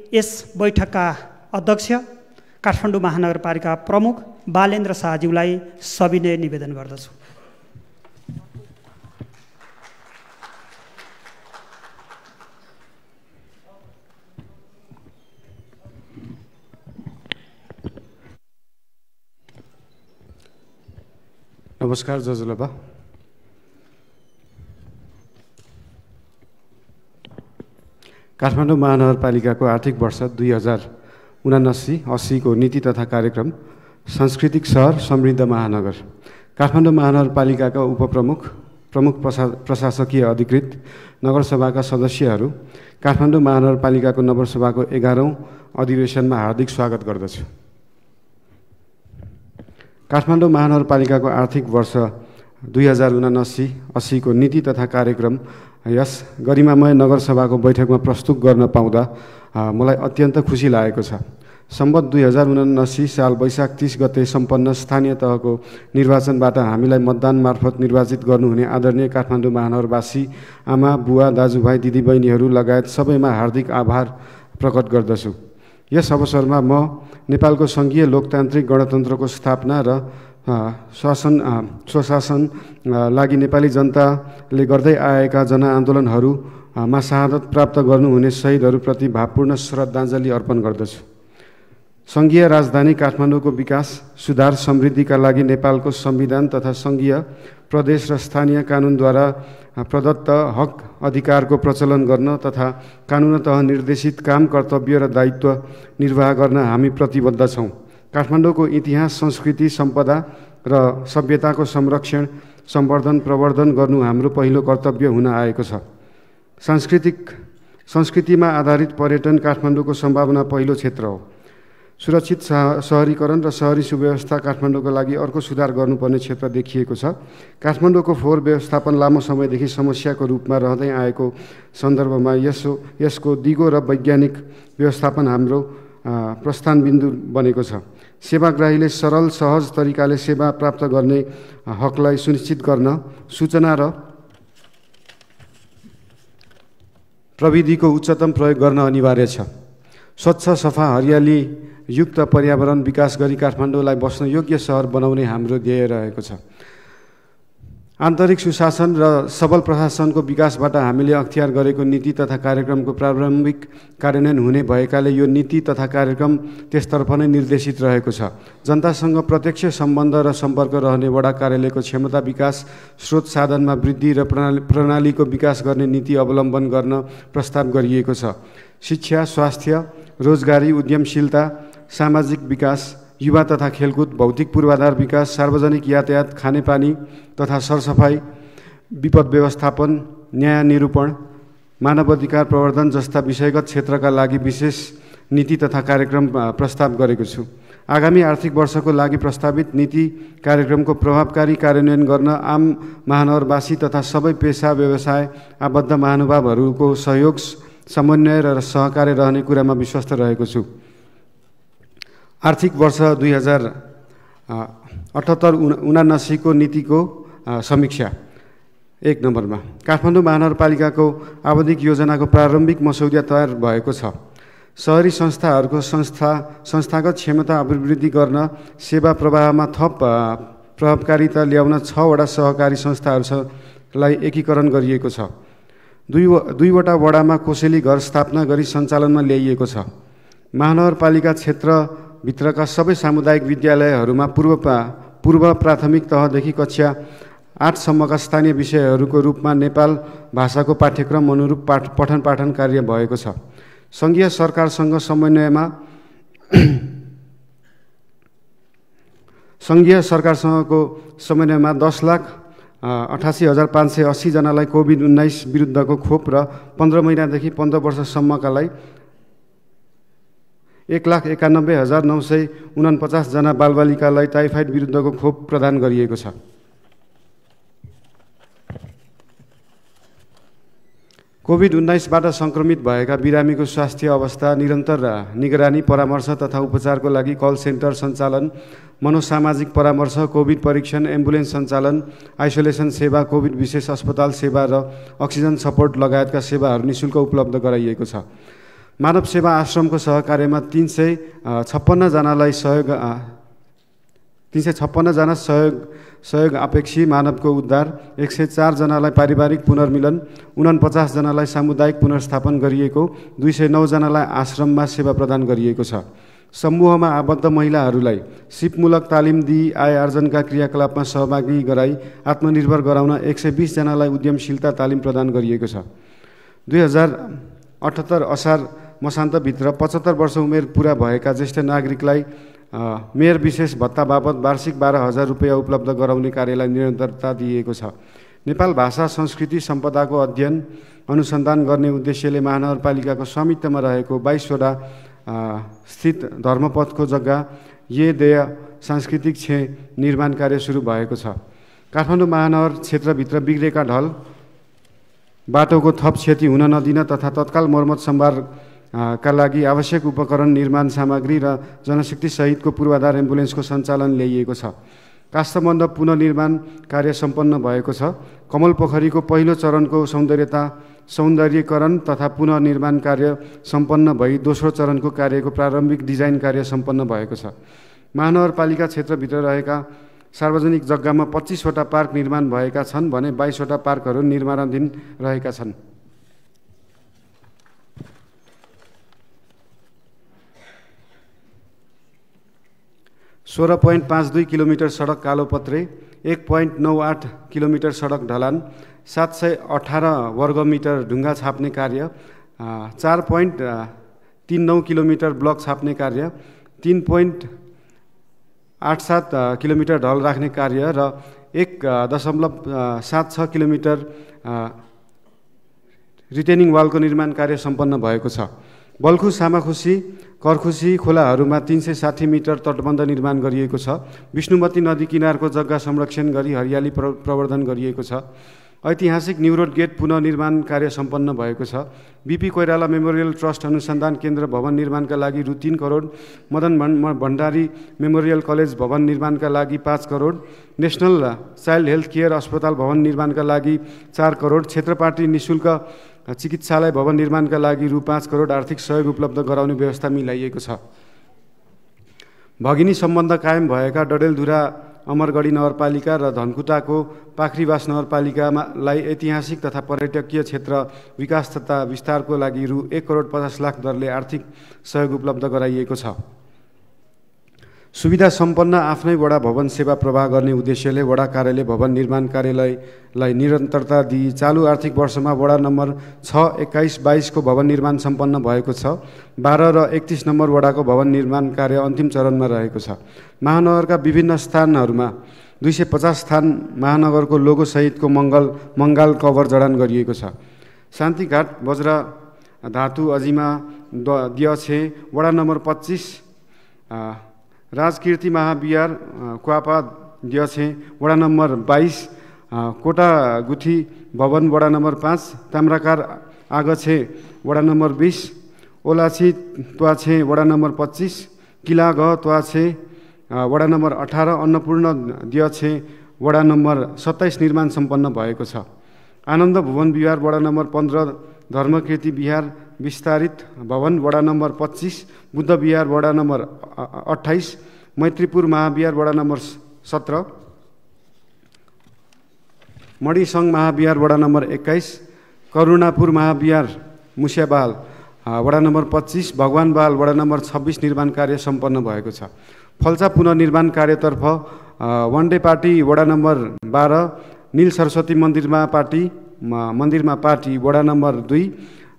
यस बैठकका अध्यक्ष काठमाडौँ महानगरपालिका प्रमुख बालेन्द्र शाहज्यूलाई सविनय निवेदन गर्दछु। नमस्कार जजुलबा। काठमाडौँ महानगरपालिकाको आर्थिक वर्ष 2079-80 को नीति तथा कार्यक्रम सांस्कृतिक सहर समृद्ध महानगर। काठमाडौँ महानगरपालिकाका उपप्रमुख, प्रमुख प्रशासकीय अधिकृत, नगरसभाका सदस्यहरू, काठमाडौँ महानगरपालिकाको नगरसभाको 11औं अधिवेशनमा हार्दिक स्वागत गर्दछु। काठमाडौँ महानगरपालिकाको आर्थिक वर्ष 2079-80 को नीति तथा कार्यक्रम यस गरिमामय नगरसभाको बैठकमा प्रस्तुत गर्न पाउँदा मलाई अत्यन्त खुसी लागेको छ। सम्वत 2079 साल वैशाख 30 गते सम्पन्न स्थानीय तहको निर्वाचनबाट हामीलाई मतदान मार्फत निर्वाचित गर्नुहुने आदरणीय काठमाडौँ महानगरवासी आमा, बुवा, दाजुभाइ, दिदीबहिनीहरू लगायत सबैमा हार्दिक आभार प्रकट गर्दछु। यस अवसरमा म नेपालको सङ्घीय लोकतान्त्रिक गणतन्त्रको स्थापना र स्वशासन लागि नेपाली जनताले गर्दै आएका जनआन्दोलनहरूमा शहादत प्राप्त गर्नुहुने शहीदहरूप्रति भावपूर्ण श्रद्धाञ्जली अर्पण गर्दछु। सङ्घीय राजधानी काठमाडौँको विकास, सुधार, समृद्धिका लागि नेपालको संविधान तथा सङ्घीय प्रदेश र स्थानीय कानुनद्वारा प्रदत्त हक अधिकारको प्रचलन गर्न तथा कानुनतः निर्देशित काम, कर्तव्य र दायित्व निर्वाह गर्न हामी प्रतिबद्ध छौँ। काठमाडौँको इतिहास, संस्कृति, सम्पदा र सभ्यताको संरक्षण, सम्वर्धन, प्रवर्धन गर्नु हाम्रो पहिलो कर्तव्य हुन आएको छ। संस्कृतिमा आधारित पर्यटन काठमाडौँको सम्भावना पहिलो क्षेत्र हो। सुरक्षित सहरीकरण र सहरी सुव्यवस्था काठमाडौँको लागि अर्को सुधार गर्नुपर्ने क्षेत्र देखिएको छ। काठमाडौँको फोहोर व्यवस्थापन लामो समयदेखि समस्याको रूपमा रहँदै आएको सन्दर्भमा यसको दिगो र वैज्ञानिक व्यवस्थापन हाम्रो प्रस्थान बिन्दु बनेको छ। सेवाग्राहीले सरल, सहज तरिकाले सेवा प्राप्त गर्ने हकलाई सुनिश्चित गर्न सूचना र प्रविधिको उच्चतम प्रयोग गर्न अनिवार्य छ। स्वच्छ, सफा, हरियाली युक्त पर्यावरण विकास गरी काठमाडौँलाई बस्न योग्य सहर बनाउने हाम्रो ध्येय रहेको छ। आन्तरिक सुशासन र सबल प्रशासनको विकासबाट हामीले अख्तियार गरेको नीति तथा कार्यक्रमको प्रारम्भिक कार्यान्वयन हुने भएकाले यो नीति तथा कार्यक्रम त्यसतर्फ नै निर्देशित रहेको छ। जनतासँग प्रत्यक्ष सम्बन्ध र सम्पर्क रहने वडा कार्यालयको क्षमता विकास, स्रोत साधनमा वृद्धि र प्रणालीको विकास गर्ने नीति अवलम्बन गर्न प्रस्ताव गरिएको छ। शिक्षा, स्वास्थ्य, रोजगारी, उद्यमशीलता, सामाजिक विकास, युवा तथा खेलकुद, भौतिक पूर्वाधार विकास, सार्वजनिक यातायात, खानेपानी तथा सरसफाई, विपद व्यवस्थापन, न्याय निरूपण, मानवाधिकार प्रवर्धन जस्ता विषयगत क्षेत्रका लागि विशेष नीति तथा कार्यक्रम प्रस्ताव गरेको छु। आगामी आर्थिक वर्षको लागि प्रस्तावित नीति कार्यक्रमको प्रभावकारी कार्यान्वयन गर्न आम महानगरवासी तथा सबै पेसा, व्यवसाय, आबद्ध महानुभावहरूको सहयोग, समन्वय र सहकार्य रहने कुरामा विश्वस्त रहेको छु। आर्थिक वर्ष 2078-79 को नीतिको समीक्षा। 1 नम्बरमा काठमाडौँ महानगरपालिकाको आवधिक योजनाको प्रारम्भिक मसौदा तयार भएको छ। सहरी संस्थाहरूको संस्थागत क्षमता अभिवृद्धि गर्न, सेवा प्रवाहमा थप प्रभावकारिता ल्याउन 6 वटा सहकारी संस्थाहरूलाई एकीकरण गरिएको छ। 2 वटा वडामा कोसेली घर स्थापना गरी सञ्चालनमा ल्याइएको छ। महानगरपालिका क्षेत्रभित्रका सबै सामुदायिक विद्यालयहरूमा पूर्व प्राथमिक तहदेखि कक्षा 8 सम्मका स्थानीय विषयहरूको रूपमा नेपाल भाषाको पाठ्यक्रम अनुरूप पठन पाठन कार्य भएको छ। सङ्घीय सरकारसँगको समन्वयमा 10,88,580 जनालाई कोभिड-19 विरुद्धको खोप र 15 महिनादेखि 15 वर्षसम्मकालाई 1,91,949 जना बालबालिकालाई टाइफाइड विरुद्धको खोप प्रदान गरिएको छ। कोभिड-19बाट सङ्क्रमित भएका बिरामीको स्वास्थ्य अवस्था निरन्तर निगरानी, परामर्श तथा उपचारको लागि कल सेन्टर सञ्चालन, मनोसामाजिक परामर्श, कोभिड परीक्षण, एम्बुलेन्स सञ्चालन, आइसोलेसन सेवा, कोभिड विशेष अस्पताल सेवा र अक्सिजन सपोर्ट लगायतका सेवाहरू निःशुल्क उपलब्ध गराइएको छ। मानव सेवा आश्रमको सहकार्यमा 356 जना सहयोग अपेक्षी मानवको उद्धार, 104 जनालाई पारिवारिक पुनर्मिलन, 49 जनालाई सामुदायिक पुनर्स्थापन गरिएको, 209 जनालाई आश्रममा सेवा प्रदान गरिएको छ। समूहमा आबद्ध महिलाहरूलाई सिपमूलक तालिम दिई आय आर्जनका क्रियाकलापमा सहभागी गराई आत्मनिर्भर गराउन 120 जनालाई उद्यमशीलता तालिम प्रदान गरिएको छ। 2078 असार मसान्तभित्र 75 वर्ष उमेर पुरा भएका ज्येष्ठ नागरिकलाई मेयर विशेष भत्ता बाबत वार्षिक 12,000 रुपैयाँ उपलब्ध गराउने कार्यलाई निरन्तरता दिएको छ। नेपाल भाषा संस्कृति सम्पदाको अध्ययन अनुसन्धान गर्ने उद्देश्यले महानगरपालिकाको स्वामित्वमा रहेको 22वटा स्थित धर्मपथको जग्गा देय सांस्कृतिक क्षेत्र निर्माण कार्य सुरु भएको छ। काठमाडौँ महानगर क्षेत्रभित्र बिग्रेका ढल बाटोको थप क्षति हुन नदिन तथा तत्काल मर्मत सम्भार का लागि आवश्यक उपकरण, निर्माण सामग्री र जनशक्ति सहितको पूर्वाधार एम्बुलेन्सको सञ्चालन ल्याइएको छ। काष्ठमण्ड पुनर्निर्माण कार्य सम्पन्न भएको छ। कमल पोखरीको पहिलो चरणको सौन्दर्यीकरण तथा पुनर्निर्माण कार्य सम्पन्न भई दोस्रो चरणको कार्यको प्रारम्भिक डिजाइन कार्य सम्पन्न भएको छ। महानगरपालिका क्षेत्रभित्र रहेका सार्वजनिक जग्गामा 25वटा पार्क निर्माण भएका छन् भने 22वटा पार्कहरू निर्माणाधीन रहेका छन्। सोह्र 0.52 किलोमिटर सडक कालोपत्रे, 1.98 किलोमिटर सडक ढलान, 718 वर्गमिटर ढुङ्गा छाप्ने कार्य, 4.39 किलोमिटर ब्लक छाप्ने कार्य, 3.87 किलोमिटर ढल राख्ने कार्य र 1.76 किलोमिटर रिटेनिङ वालको निर्माण कार्य सम्पन्न भएको छ। बल्खु, सामाखुसी, करखुसी खोलाहरूमा 360 मिटर तटबन्ध निर्माण गरिएको छ। विष्णुमती नदी किनारको जग्गा संरक्षण गरी हरियाली प्रवर्धन गरिएको छ। ऐतिहासिक न्युरोड गेट पुनर्निर्माण कार्य सम्पन्न भएको छ। बीपी कोइराला मेमोरियल ट्रस्ट अनुसन्धान केन्द्र भवन निर्माणका लागि रु 3 करोड, मदन भण्डारी मेमोरियल कलेज भवन निर्माणका लागि 5 crore, national child health care अस्पताल भवन निर्माणका लागि 4 करोड, क्षेत्रपाटी निःशुल्क चिकित्सालय भवन निर्माणका लागि रु 5 करोड आर्थिक सहयोग उपलब्ध गराउने व्यवस्था मिलाइएको छ। भगिनी सम्बन्ध कायम भएका डडेलधुरा अमरगढी नगरपालिका र धनकुटाको पाखरीवास नगरपालिकालाई ऐतिहासिक तथा पर्यटकीय क्षेत्र विकास तथा विस्तारको लागि रु 1 करोड 50 लाख दरले आर्थिक सहयोग उपलब्ध गराइएको छ। सुविधा सम्पन्न आफ्नै वडा भवन सेवा प्रवाह गर्ने उद्देश्यले वडा कार्यालय भवन निर्माण कार्यालयलाई निरन्तरता दिई चालु आर्थिक वर्षमा वडा नम्बर 6, 21, 22 को भवन निर्माण सम्पन्न भएको छ। 12 र 31 नम्बर वडाको भवन निर्माण कार्य अन्तिम चरणमा रहेको छ। महानगरका विभिन्न स्थानहरूमा 250 स्थान महानगरको लोगो सहितको मङ्गाल कभर जडान गरिएको छ। शान्तिघाट, बज्रा धातु, अजिमा, दियछे, वडा नम्बर 25, राजकीर्ति महाविहार, क्वापा, दियछे, वडा नम्बर 22, कोटागुठी भवन वडा नम्बर 5, ताम्राकार आगछे वडा नम्बर 20, ओलाछी त्वाछे वडा नम्बर 25, किलाग त्वाछे वडा नम्बर 18, अन्नपूर्ण दियछे वडा नम्बर 27 निर्माण सम्पन्न भएको छ। आनन्द भुवन विहार वडा नम्बर 15, धर्मकीर्ति विहार विस्तारित भवन वडा नम्बर 25, बुद्ध विहार वडा नम्बर 28, मैत्रीपुर महाविहार वडा नम्बर 17, मणिसङ्घ महाविहार वडा नम्बर 21, करुणापुर महाविहार मुस्याबाल वडा नम्बर 25, भगवानबाल वडा नम्बर 26 निर्माण कार्य सम्पन्न भएको छ। फल्सा पुनर्निर्माण कार्यतर्फ वनडे पार्टी वडा नम्बर 12, नील सरस्वती मन्दिरमा पार्टी वडा नम्बर 2,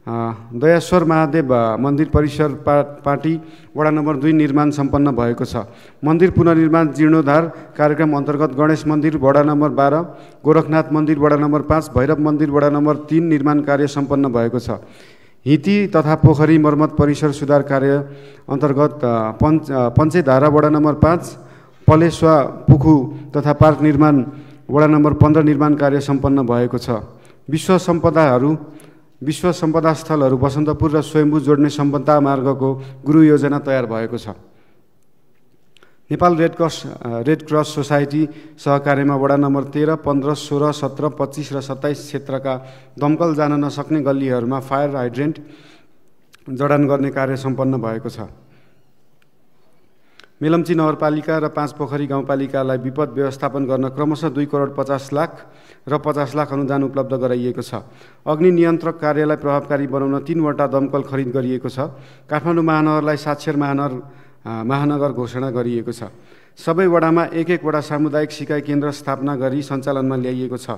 दयाश्वर महादेव मन्दिर परिसर पार्टी वडा नम्बर 2 निर्माण सम्पन्न भएको छ। मन्दिर पुनर्निर्माण जीर्णोद्धार कार्यक्रम अन्तर्गत गणेश मन्दिर वडा नम्बर 12, गोरखनाथ मन्दिर वडा नम्बर 5, भैरव मन्दिर वडा नम्बर 3 निर्माण कार्य सम्पन्न भएको छ। हिती तथा पोखरी मर्मत परिसर सुधार कार्य अन्तर्गत पञ्चेधारा वडा नम्बर 5, पलेश्वा पुखु तथा पार्क निर्माण वडा नम्बर 15 निर्माण कार्य सम्पन्न भएको छ। विश्व सम्पदा स्थलहरू बसन्तपुर र स्वयम्भू जोड्ने सम्पदा मार्गको गुरु योजना तयार भएको छ। नेपाल रेड क्रस सोसाइटी सहकार्यमा वडा नम्बर 13, 15, 16, 17, 25 र 27 क्षेत्रका दमकल जान नसक्ने गल्लीहरूमा फायर हाइड्रेन्ट, जडान गर्ने कार्य सम्पन्न भएको छ। मेलम्ची नगरपालिका र 5 पोखरी गाउँपालिकालाई विपद व्यवस्थापन गर्न क्रमशः 2 करोड 50 लाख र 50 लाख अनुदान उपलब्ध गराइएको छ। अग्नि नियन्त्रक कार्यलाई प्रभावकारी बनाउन 3 वटा दमकल खरिद गरिएको छ। काठमाडौँ महानगरलाई साक्षर महानगर घोषणा गरिएको छ। सबै वडामा 1-1 वटा सामुदायिक सिकाइ केन्द्र स्थापना गरी सञ्चालनमा ल्याइएको छ।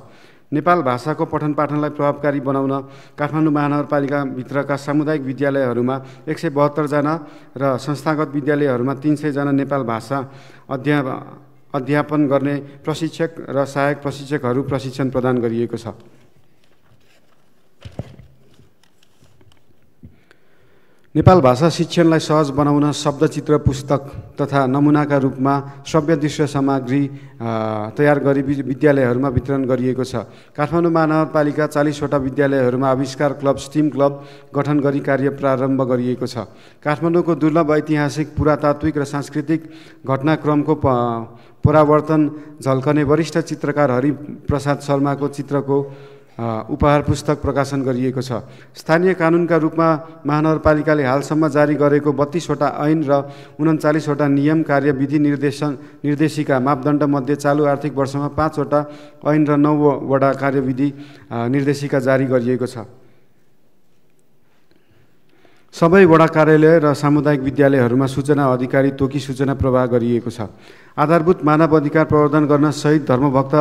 नेपाल भाषाको पठन पाठनलाई प्रभावकारी बनाउन काठमाडौँ महानगरपालिकाभित्रका सामुदायिक विद्यालयहरूमा 172 जना र संस्थागत विद्यालयहरूमा 300 जना नेपाल भाषा अध्यापन गर्ने प्रशिक्षक र सहायक प्रशिक्षकहरू प्रशिक्षण प्रदान गरिएको छ। नेपाल भाषा शिक्षणलाई सहज बनाउन शब्दचित्र पुस्तक तथा नमुनाका रूपमा श्रव्य दृश्य सामग्री तयार गरी विद्यालयहरूमा वितरण गरिएको छ। काठमाडौँ महानगरपालिका 40 वटा विद्यालयहरूमा आविष्कार क्लब स्टिम क्लब गठन गरी कार्य प्रारम्भ गरिएको छ। काठमाडौँको दुर्लभ ऐतिहासिक पुरातात्विक र सांस्कृतिक घटनाक्रमको परावर्तन झल्कने वरिष्ठ चित्रकार हरिप्रसाद शर्माको चित्रको उपहार पुस्तक प्रकाशन गरिएको छ। स्थानीय कानुनका रूपमा महानगरपालिकाले हालसम्म जारी गरेको 32 वटा ऐन र 39 वटा नियम कार्यविधि निर्देशिका मापदण्डमध्ये चालु आर्थिक वर्षमा 5 वटा ऐन र 9 वटा कार्यविधि निर्देशिका जारी गरिएको छ। सबै वडा कार्यालय र सामुदायिक विद्यालयहरूमा सूचना अधिकारी तोकी सूचना प्रवाह गरिएको छ। आधारभूत मानव अधिकार प्रवर्धन गर्न सहित धर्मभक्त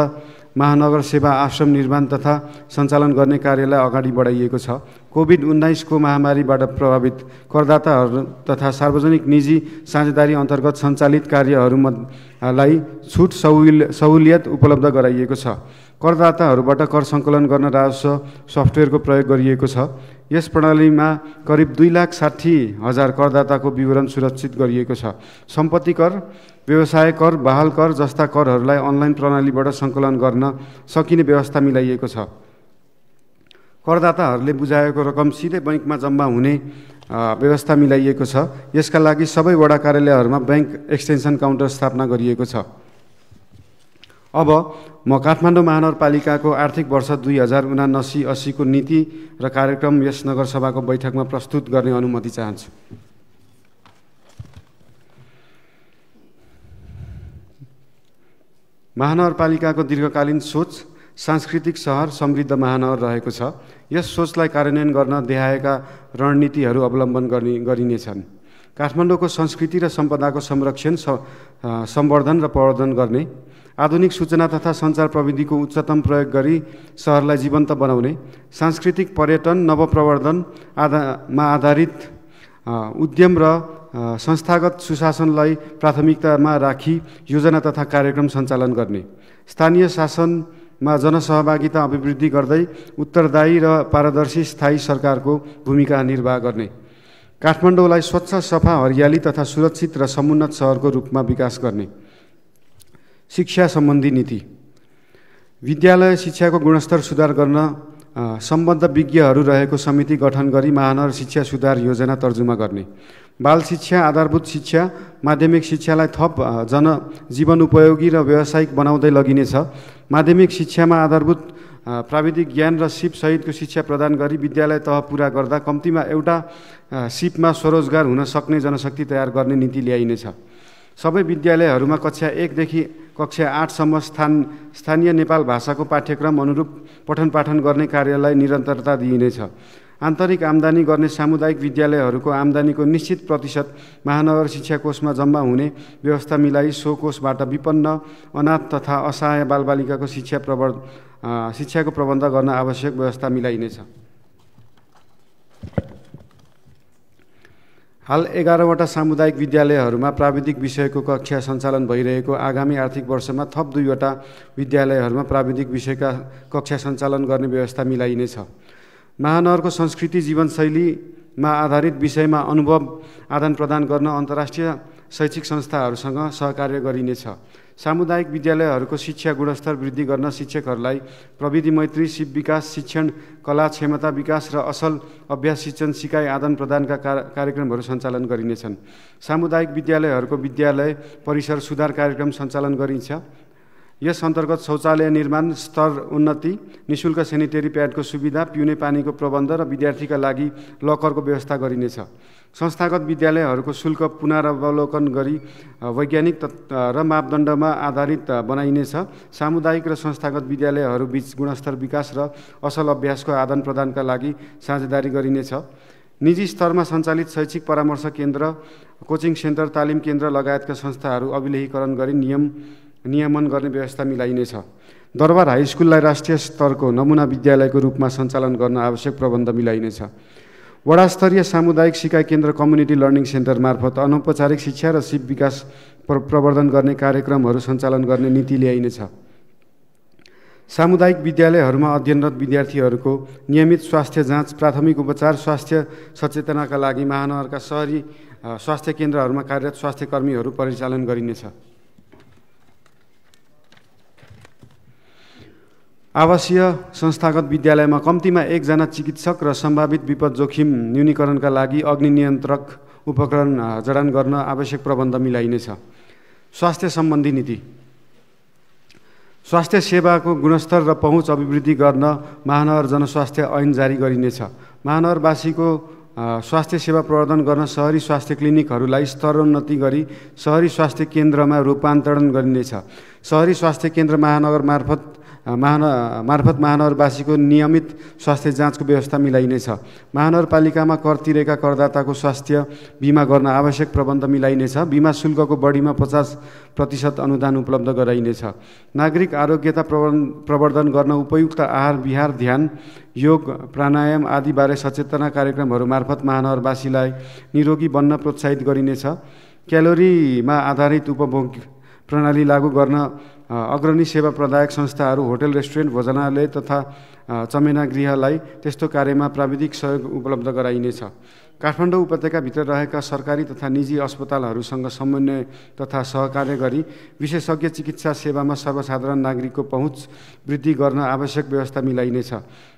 महानगर सेवा आश्रम निर्माण तथा सञ्चालन गर्ने कार्यलाई अगाडि बढाइएको छ। कोभिड-19 को महामारीबाट प्रभावित करदाताहरू तथा सार्वजनिक निजी साझेदारी अन्तर्गत सञ्चालित कार्यहरूलाई छुट सहुलियत उपलब्ध गराइएको छ। करदाताहरूबाट कर सङ्कलन गर्न राजस्व सफ्टवेयरको प्रयोग गरिएको छ। यस प्रणालीमा करिब 2,60,000 करदाताको विवरण सुरक्षित गरिएको छ। सम्पत्ति कर, व्यवसाय कर, बहाल कर जस्ता करहरूलाई अनलाइन प्रणालीबाट सङ्कलन गर्न सकिने व्यवस्था मिलाइएको छ। करदाताहरूले बुझाएको रकम सिधै बैंकमा जम्मा हुने व्यवस्था मिलाइएको छ। यसका लागि सबै वडा कार्यालयहरूमा बैंक एक्सटेन्सन काउन्टर स्थापना गरिएको छ। अब म काठमाडौँ महानगरपालिकाको आर्थिक वर्ष 2079-80 को नीति र कार्यक्रम यस नगरसभाको बैठकमा प्रस्तुत गर्ने अनुमति चाहन्छु। महानगरपालिकाको दीर्घकालीन सोच सांस्कृतिक सहर समृद्ध महानगर रहेको छ। यस सोचलाई कार्यान्वयन गर्न देखाएका रणनीतिहरू अवलम्बन गरिनेछन्। काठमाडौँको संस्कृति र सम्पदाको संरक्षण, सम्वर्धन र प्रवर्धन गर्ने, आधुनिक सूचना तथा सञ्चार प्रविधिको उच्चतम प्रयोग गरी सहरलाई जीवन्त बनाउने, सांस्कृतिक पर्यटन नवप्रवर्धनमा आधारित उद्यम र संस्थागत सुशासनलाई प्राथमिकतामा राखी योजना तथा कार्यक्रम सञ्चालन गर्ने, स्थानीय शासनमा जनसहभागिता अभिवृद्धि गर्दै उत्तरदायी र पारदर्शी स्थायी सरकारको भूमिका निर्वाह गर्ने, काठमाडौँलाई स्वच्छ, सफा, हरियाली तथा सुरक्षित र समुन्नत सहरको रूपमा विकास गर्ने, शिक्षा सम्बन्धी नीति, विद्यालय शिक्षाको गुणस्तर सुधार गर्न सम्बद्ध विज्ञहरू रहेको समिति गठन गरी महानगर शिक्षा सुधार योजना तर्जुमा गर्ने, बाल शिक्षा, आधारभूत शिक्षा, माध्यमिक शिक्षालाई थप जीवन उपयोगी र व्यावसायिक बनाउँदै लगिनेछ। माध्यमिक शिक्षामा आधारभूत प्राविधिक ज्ञान र सिप सहितको शिक्षा प्रदान गरी विद्यालय तह पुरा गर्दा कम्तीमा एउटा सिपमा स्वरोजगार हुन सक्ने जनशक्ति तयार गर्ने नीति ल्याइनेछ। सबै विद्यालयहरूमा कक्षा 1 देखि कक्षा 8 सम्म स्थानीय नेपाल भाषाको पाठ्यक्रम अनुरूप पठन पाठन गर्ने कार्यलाई निरन्तरता दिइनेछ। आन्तरिक आम्दानी गर्ने सामुदायिक विद्यालयहरूको आम्दानीको निश्चित प्रतिशत महानगर शिक्षा कोषमा जम्मा हुने व्यवस्था मिलाई सो कोषबाट विपन्न, अनाथ तथा असहाय बालबालिकाको शिक्षाको प्रबन्ध गर्न आवश्यक व्यवस्था मिलाइनेछ। हाल 11 वटा सामुदायिक विद्यालयहरूमा प्राविधिक विषयको कक्षा सञ्चालन भइरहेको आगामी आर्थिक वर्षमा थप 2 वटा विद्यालयहरूमा प्राविधिक विषयका कक्षा सञ्चालन गर्ने व्यवस्था मिलाइनेछ। महानगरको संस्कृति जीवनशैलीमा आधारित विषयमा अनुभव आदान प्रदान गर्न अन्तर्राष्ट्रिय शैक्षिक संस्थाहरूसँग सहकार्य गरिनेछ। सामुदायिक विद्यालयहरूको शिक्षा गुणस्तर वृद्धि गर्न शिक्षकहरूलाई प्रविधि मैत्री, सिप विकास, शिक्षण कला, क्षमता विकास र असल अभ्यास शिक्षण सिकाइ आदान प्रदानका कार्यक्रमहरू सञ्चालन गरिनेछन्। सामुदायिक विद्यालयहरूको विद्यालय परिसर सुधार कार्यक्रम सञ्चालन गरिन्छ। यस अन्तर्गत शौचालय निर्माण, स्तर उन्नति, निःशुल्क सेनिटरी प्याडको सुविधा, पिउने पानीको प्रबन्ध र विद्यार्थीका लागि लकरको व्यवस्था गरिनेछ। संस्थागत विद्यालयहरूको शुल्क पुनरावलोकन गरी वैज्ञानिक र मापदण्डमा आधारित बनाइनेछ। सामुदायिक र संस्थागत विद्यालयहरूबीच गुणस्तर विकास र असल अभ्यासको आदान प्रदानका लागि साझेदारी गरिनेछ। निजी स्तरमा सञ्चालित शैक्षिक परामर्श केन्द्र, कोचिङ सेन्टर, तालिम केन्द्र लगायतका संस्थाहरू अभिलेखीकरण गरी नियमन गर्ने व्यवस्था मिलाइनेछ। दरबार हाई स्कुललाई राष्ट्रिय स्तरको नमुना विद्यालयको रूपमा सञ्चालन गर्न आवश्यक प्रबन्ध मिलाइनेछ। वडास्तरीय सामुदायिक सिकाइ केन्द्र, कम्युनिटी लर्निङ सेन्टर मार्फत अनौपचारिक शिक्षा र सिप विकास प्रवर्धन गर्ने कार्यक्रमहरू सञ्चालन गर्ने नीति ल्याइनेछ। सामुदायिक विद्यालयहरूमा अध्ययनरत विद्यार्थीहरूको नियमित स्वास्थ्य जाँच, प्राथमिक उपचार, स्वास्थ्य सचेतनाका लागि महानगरका शहरी स्वास्थ्य केन्द्रहरूमा कार्यरत स्वास्थ्य कर्मीहरू परिचालन गरिनेछ। आवासीय संस्थागत विद्यालयमा कम्तीमा 1 जना चिकित्सक र सम्भावित विपद जोखिम न्यूनीकरणका लागि अग्नि नियन्त्रक उपकरण जडान गर्न आवश्यक प्रबन्ध मिलाइनेछ। स्वास्थ्य सम्बन्धी नीति। स्वास्थ्य सेवाको गुणस्तर र पहुँच अभिवृद्धि गर्न महानगर जनस्वास्थ्य ऐन जारी गरिनेछ। महानगरवासीको स्वास्थ्य सेवा प्रवर्धन गर्न सहरी स्वास्थ्य क्लिनिकहरूलाई स्तरोन्नति गरी सहरी स्वास्थ्य केन्द्रमा रूपान्तरण गरिनेछ। सहरी स्वास्थ्य केन्द्र मार्फत महानगरवासीको नियमित स्वास्थ्य जाँचको व्यवस्था मिलाइनेछ। महानगरपालिकामा कर तिरेका करदाताको स्वास्थ्य बिमा गर्न आवश्यक प्रबन्ध मिलाइनेछ। बिमा शुल्कको बढीमा 50% अनुदान उपलब्ध गराइनेछ। नागरिक आरोग्यता प्रवर्धन गर्न उपयुक्त आहार विहार, ध्यान, योग, प्राणायाम आदिबारे सचेतना कार्यक्रमहरू मार्फत महानगरवासीलाई निरोगी बन्न प्रोत्साहित गरिनेछ। क्यालोरीमा आधारित उपभोग प्रणाली लागू गर्न अग्रणी सेवा प्रदायक संस्थाहरू, होटल, रेस्टुरेन्ट, भोजनालय तथा चमेना गृहलाई त्यस्तो कार्यमा प्राविधिक सहयोग उपलब्ध गराइनेछ। काठमाडौँ उपत्यकाभित्र रहेका सरकारी तथा निजी अस्पतालहरूसँग समन्वय तथा सहकार्य गरी विशेषज्ञ चिकित्सा सेवामा सर्वसाधारण नागरिकको पहुँच वृद्धि गर्न आवश्यक व्यवस्था मिलाइनेछ।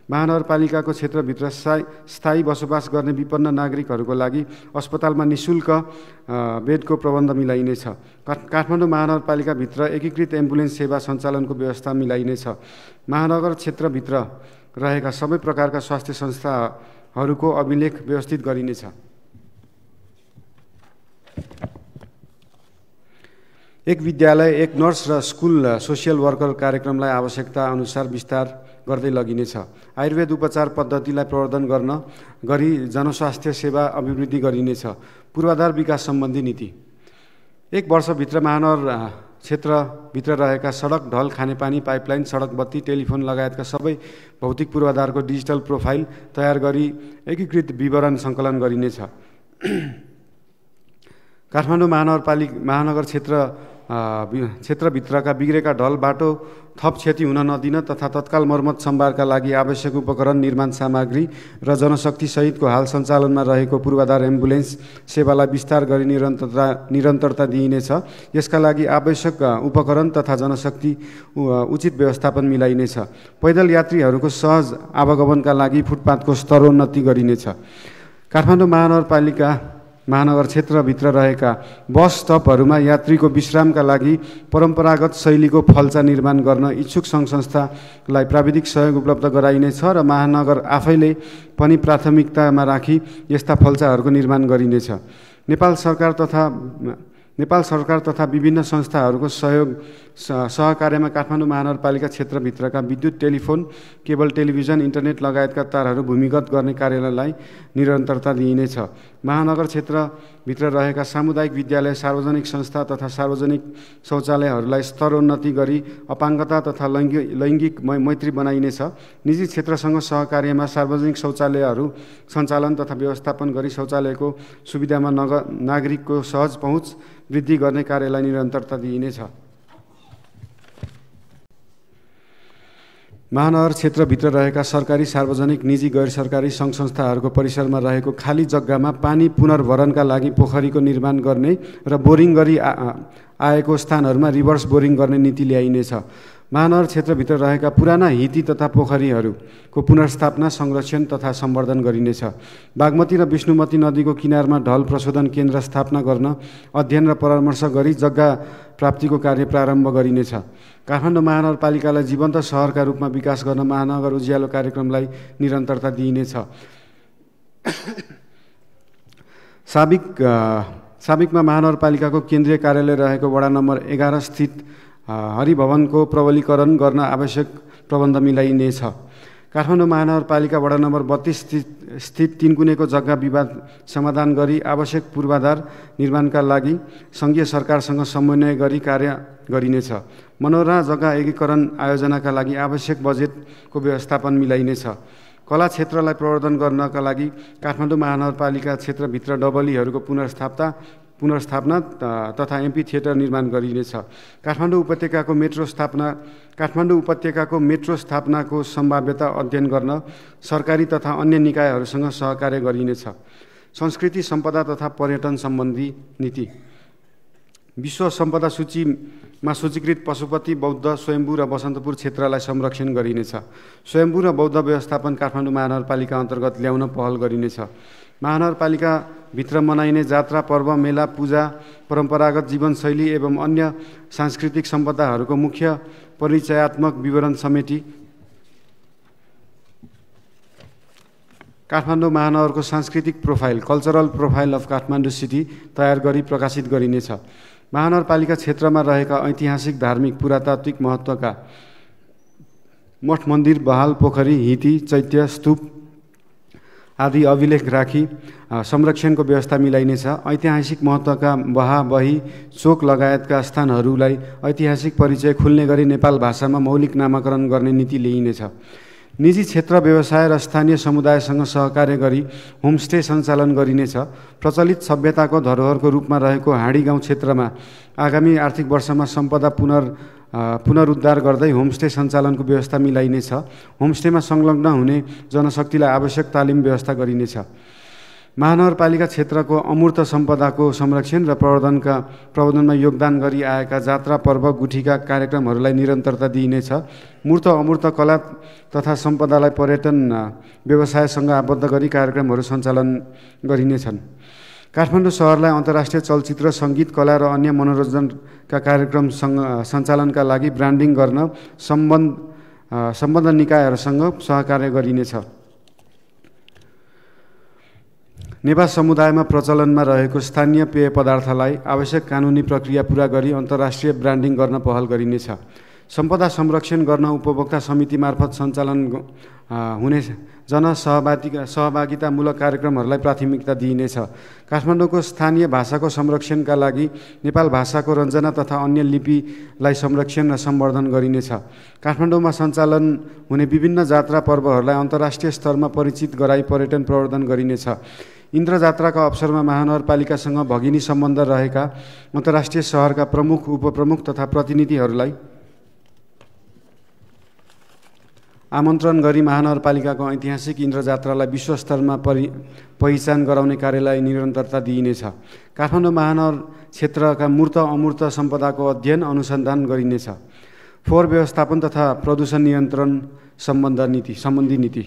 महानगरपालिकाको क्षेत्रभित्र स्थायी बसोबास गर्ने विपन्न नागरिकहरूको लागि अस्पतालमा निःशुल्क बेडको प्रबन्ध मिलाइनेछ। काठमाडौँ महानगरपालिकाभित्र एकीकृत एम्बुलेन्स सेवा सञ्चालनको व्यवस्था मिलाइनेछ। महानगर क्षेत्रभित्र रहेका सबै प्रकारका स्वास्थ्य संस्थाहरूको अभिलेख व्यवस्थित गरिनेछ। एक विद्यालय, एक नर्स र स्कुल सोसियल वर्कर कार्यक्रमलाई आवश्यकता अनुसार विस्तार गर्दै लगिनेछ। आयुर्वेद उपचार पद्धतिलाई प्रवर्धन गर्न गरी जनस्वास्थ्य सेवा अभिवृद्धि गरिनेछ। पूर्वाधार विकास सम्बन्धी नीति। 1 वर्षभित्र महानगर क्षेत्रभित्र रहेका सडक, ढल, खानेपानी, पाइपलाइन, सडक, बत्ती, टेलिफोन लगायतका सबै भौतिक पूर्वाधारको डिजिटल प्रोफाइल तयार गरी एकीकृत विवरण सङ्कलन गरिनेछ। काठमाडौँ महानगर क्षेत्रभित्रका बिग्रेका ढल, बाटो थप क्षति हुन नदिन तथा तत्काल मर्मत सम्भारका लागि आवश्यक उपकरण, निर्माण सामग्री र जनशक्ति सहितको हाल सञ्चालनमा रहेको पूर्वाधार एम्बुलेन्स सेवालाई विस्तार गरी निरन्तरता दिइनेछ। यसका लागि आवश्यक उपकरण तथा जनशक्ति उचित व्यवस्थापन मिलाइनेछ। पैदल यात्रीहरूको सहज आवागमनका लागि फुटपाथको स्तरोन्नति गरिनेछ। काठमाडौँ महानगर क्षेत्रभित्र रहेका बस स्टपहरूमा यात्रीको विश्रामका लागि परम्परागत शैलीको फल्चा निर्माण गर्न इच्छुक सङ्घ-संस्थालाई प्राविधिक सहयोग उपलब्ध गराइनेछ र महानगर आफैले पनि प्राथमिकतामा राखी यस्ता फल्चाहरूको निर्माण गरिनेछ। नेपाल सरकार तथा विभिन्न संस्थाहरूको सहकार्यमा काठमाडौँ महानगरपालिका क्षेत्रभित्रका विद्युत, टेलिफोन, केबल टेलिभिजन, इन्टरनेट लगायतका तारहरू भूमिगत गर्ने कार्यलाई निरन्तरता दिइनेछ। महानगर क्षेत्रभित्र रहेका सामुदायिक विद्यालय, सार्वजनिक संस्था तथा सार्वजनिक शौचालयहरूलाई स्तरोन्नति गरी अपाङ्गता तथा लैङ्गिक मैत्री बनाइनेछ। निजी क्षेत्रसँग सहकार्यमा सार्वजनिक शौचालयहरू सञ्चालन तथा व्यवस्थापन गरी शौचालयको सुविधामा नागरिकको सहज पहुँच वृद्धि गर्ने कार्यलाई निरन्तरता दिइनेछ। महानगर क्षेत्रभित्र रहेका सरकारी, सार्वजनिक, निजी, गैर सरकारी सङ्घ संस्थाहरूको परिसरमा रहेको खाली जग्गामा पानी पुनर्भरणका लागि पोखरीको निर्माण गर्ने र बोरिङ गरी आएको स्थानहरूमा रिभर्स बोरिङ गर्ने नीति ल्याइनेछ। महानगर क्षेत्रभित्र रहेका पुराना हिती तथा पोखरीहरूको पुनर्स्थापना, संरक्षण तथा सम्वर्धन गरिनेछ। बागमती र विष्णुमती नदीको किनारमा ढल प्रशोधन केन्द्र स्थापना गर्न अध्ययन र परामर्श गरी जग्गा प्राप्तिको कार्य प्रारम्भ गरिनेछ। काठमाडौँ महानगरपालिकालाई जीवन्त सहरका रूपमा विकास गर्न महानगर उज्यालो कार्यक्रमलाई निरन्तरता दिइनेछ। साबिकमा महानगरपालिकाको केन्द्रीय कार्यालय रहेको वडा नम्बर 11 स्थित हरिभवनको प्रबलीकरण गर्न आवश्यक प्रबन्ध मिलाइनेछ। काठमाडौँ महानगरपालिका वडा नम्बर 32 स्थित तिनकुनेको जग्गा विवाद समाधान गरी आवश्यक पूर्वाधार निर्माणका लागि सङ्घीय सरकारसँग समन्वय गरी कार्य गरिनेछ। मनोरहा जग्गा एकीकरण आयोजनाका लागि आवश्यक बजेटको व्यवस्थापन मिलाइनेछ। कला क्षेत्रलाई प्रवर्धन गर्नका लागि काठमाडौँ महानगरपालिका क्षेत्रभित्र डबलीहरूको पुनर्स्थापना तथा एम्पी थिएटर निर्माण गरिनेछ। काठमाडौँ उपत्यकाको मेट्रो स्थापनाको सम्भाव्यता अध्ययन गर्न सरकारी तथा अन्य निकायहरूसँग सहकार्य गरिनेछ। संस्कृति, सम्पदा तथा पर्यटन सम्बन्धी नीति। विश्व सम्पदा सूचीमा सूचीकृत पशुपति, बौद्ध, स्वयम्भू र बसन्तपुर क्षेत्रलाई संरक्षण गरिनेछ। स्वयम्भू र बौद्ध व्यवस्थापन काठमाडौँ महानगरपालिका अन्तर्गत ल्याउन पहल गरिनेछ। महानगरपालिकाभित्र मनाइने जात्रा, पर्व, मेला, पूजा, परम्परागत जीवनशैली एवं अन्य सांस्कृतिक सम्पदाहरूको मुख्य परिचयात्मक विवरण समेटी काठमाडौँ महानगरको सांस्कृतिक profile, cultural profile of Kathmandu city तयार गरी प्रकाशित गरिनेछ। महानगरपालिका क्षेत्रमा रहेका ऐतिहासिक, धार्मिक, पुरातात्विक महत्त्वका मठ मन्दिर, बहाल, पोखरी, हिती, चैत्य, स्तूप आदि अभिलेख राखी संरक्षणको व्यवस्था मिलाइनेछ। ऐतिहासिक महत्त्वका बहा, बही, चोक लगायतका स्थानहरूलाई ऐतिहासिक परिचय खुल्ने गरी नेपाल भाषामा मौलिक नामाकरण गर्ने नीति ल्याइनेछ। निजी क्षेत्र, व्यवसाय र स्थानीय समुदायसँग सहकार्य गरी होमस्टे सञ्चालन गरिनेछ। प्रचलित सभ्यताको धरोहरको रूपमा रहेको हाँडी गाउँ क्षेत्रमा आगामी आर्थिक वर्षमा सम्पदा पुनरुद्धार गर्दै होमस्टे सञ्चालनको व्यवस्था मिलाइनेछ। होमस्टेमा संलग्न हुने जनशक्तिलाई आवश्यक तालिम व्यवस्था गरिनेछ। महानगरपालिका क्षेत्रको अमूर्त सम्पदाको संरक्षण र प्रवर्धनमा योगदान गरी आएका जात्रा, पर्व, गुठीका कार्यक्रमहरूलाई निरन्तरता दिइनेछ। मूर्त अमूर्त कला तथा सम्पदालाई पर्यटन व्यवसायसँग आबद्ध गरी कार्यक्रमहरू सञ्चालन गरिनेछन्। काठमाडौँ सहरलाई अन्तर्राष्ट्रिय चलचित्र, सङ्गीत, कला र अन्य मनोरञ्जनका कार्यक्रम सञ्चालनका लागि ब्रान्डिङ गर्न सम्बद्ध निकायहरूसँग सहकार्य गरिनेछ। नेवार समुदायमा प्रचलनमा रहेको स्थानीय पेय पदार्थलाई आवश्यक कानुनी प्रक्रिया पूरा गरी अन्तर्राष्ट्रिय ब्रान्डिङ गर्न पहल गरिनेछ। सम्पदा संरक्षण गर्न उपभोक्ता समिति मार्फत सञ्चालन हुने सहभागितामूलक कार्यक्रमहरूलाई प्राथमिकता दिइनेछ। काठमाडौँको स्थानीय भाषाको संरक्षणका लागि नेपाल भाषाको रञ्जना तथा अन्य लिपिलाई संरक्षण र सम्वर्धन गरिनेछ। काठमाडौँमा सञ्चालन हुने विभिन्न जात्रा, पर्वहरूलाई अन्तर्राष्ट्रिय स्तरमा परिचित गराई पर्यटन प्रवर्धन गरिनेछ। इन्द्र जात्राका अवसरमा महानगरपालिकासँग भगिनी सम्बन्ध रहेका अन्तर्राष्ट्रिय सहरका प्रमुख, उपप्रमुख तथा प्रतिनिधिहरूलाई आमन्त्रण गरी महानगरपालिकाको ऐतिहासिक इन्द्र जात्रालाई विश्वस्तरमा पहिचान गराउने कार्यलाई निरन्तरता दिइनेछ। काठमाडौँ महानगर क्षेत्रका मूर्त अमूर्त सम्पदाको अध्ययन अनुसन्धान गरिनेछ। फोहोर व्यवस्थापन तथा प्रदूषण नियन्त्रण सम्बन्धी नीति।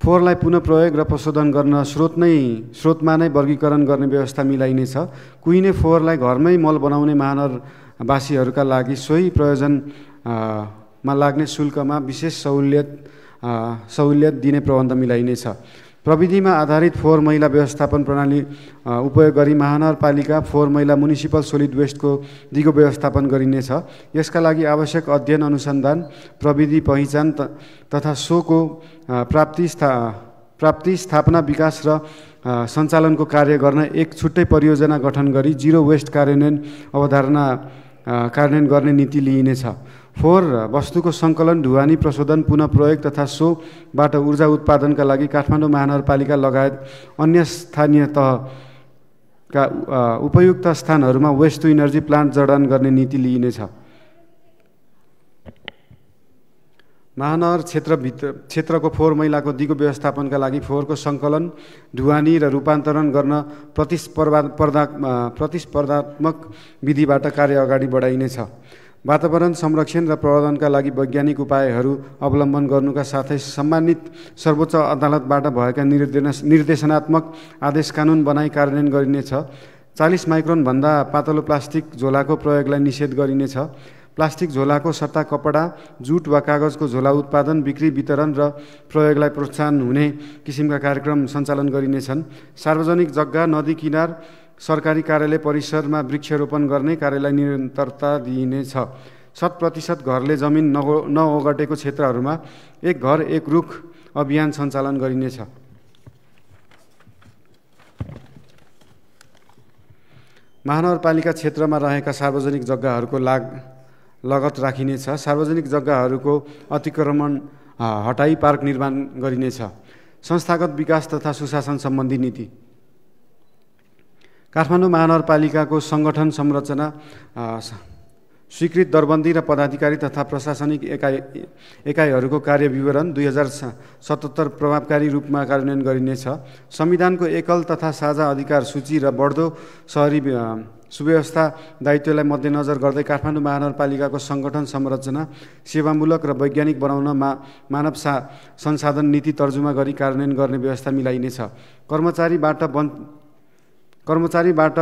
फोहोरलाई पुनः प्रयोग र प्रशोधन गर्न स्रोतमा नै वर्गीकरण गर्ने व्यवस्था मिलाइनेछ। कुहिने फोहोरलाई घरमै मल बनाउने महानगरवासीहरूका लागि सोही प्रयोजनमा लाग्ने शुल्कमा विशेष सहुलियत दिने प्रबन्ध मिलाइनेछ। प्रविधिमा आधारित फोहोर मैला व्यवस्थापन प्रणाली उपयोग गरी महानगरपालिका फोहोर मैला म्युनिसिपल सोलिड वेस्टको दिगो व्यवस्थापन गरिनेछ। यसका लागि आवश्यक अध्ययन, अनुसन्धान, प्रविधि पहिचान तथा सोको प्राप्ति, स्थापना, विकास र सञ्चालनको कार्य गर्न एक छुट्टै परियोजना गठन गरी जिरो वेस्ट कार्यान्वयन अवधारणा कार्यान्वयन गर्ने नीति लिइनेछ। फोहोर वस्तुको सङ्कलन, ढुवानी, प्रशोधन, पुनः प्रयोग तथा सोबाट ऊर्जा उत्पादनका लागि काठमाडौँ महानगरपालिका लगायत अन्य स्थानीय तहका उपयुक्त स्थानहरूमा वेस्ट टु इनर्जी प्लान्ट जडान गर्ने नीति लिइनेछ। महानगर क्षेत्रको फोहोर मैलाको दिगो व्यवस्थापनका लागि फोहोरको सङ्कलन, ढुवानी र रूपान्तरण गर्न प्रतिस्पर्धात्मक विधिबाट कार्य अगाडि बढाइनेछ। वातावरण संरक्षण र प्रवर्धनका लागि वैज्ञानिक उपायहरू अवलम्बन गर्नुका साथै सम्मानित सर्वोच्च अदालतबाट भएका निर्देशनात्मक आदेश कानुन बनाई कार्यान्वयन गरिनेछ। 40 माइक्रोनभन्दा पातलो प्लास्टिक झोलाको प्रयोगलाई निषेध गरिनेछ। प्लास्टिक झोलाको सट्टा कपडा, जुट वा कागजको झोला उत्पादन, बिक्री, वितरण र प्रयोगलाई प्रोत्साहन हुने किसिमका कार्यक्रम सञ्चालन गरिनेछन्। सार्वजनिक जग्गा, नदी किनार, सरकारी कार्यालय परिसरमा वृक्षरोपण गर्ने कार्यलाई निरन्तरता दिइनेछ। 100% घरले जमिन नओगटेको क्षेत्रहरूमा एक घर एक रुख अभियान सञ्चालन गरिनेछ। महानगरपालिका क्षेत्रमा रहेका सार्वजनिक जग्गाहरूको लगत राखिनेछ। सार्वजनिक जग्गाहरूको अतिक्रमण हटाई पार्क निर्माण गरिनेछ। संस्थागत विकास तथा सुशासन सम्बन्धी नीति। काठमाडौँ महानगरपालिकाको सङ्गठन संरचना, स्वीकृत दरबन्दी र पदाधिकारी तथा प्रशासनिक एकाइहरूको कार्य विवरण 2077 प्रभावकारी रूपमा कार्यान्वयन गरिनेछ। संविधानको एकल तथा साझा अधिकार सूची र बढ्दो सहरी सुव्यवस्था दायित्वलाई मध्यनजर गर्दै काठमाडौँ महानगरपालिकाको सङ्गठन संरचना सेवामूलक र वैज्ञानिक बनाउन मानव संसाधन नीति तर्जुमा गरी कार्यान्वयन गर्ने व्यवस्था मिलाइनेछ। कर्मचारीबाट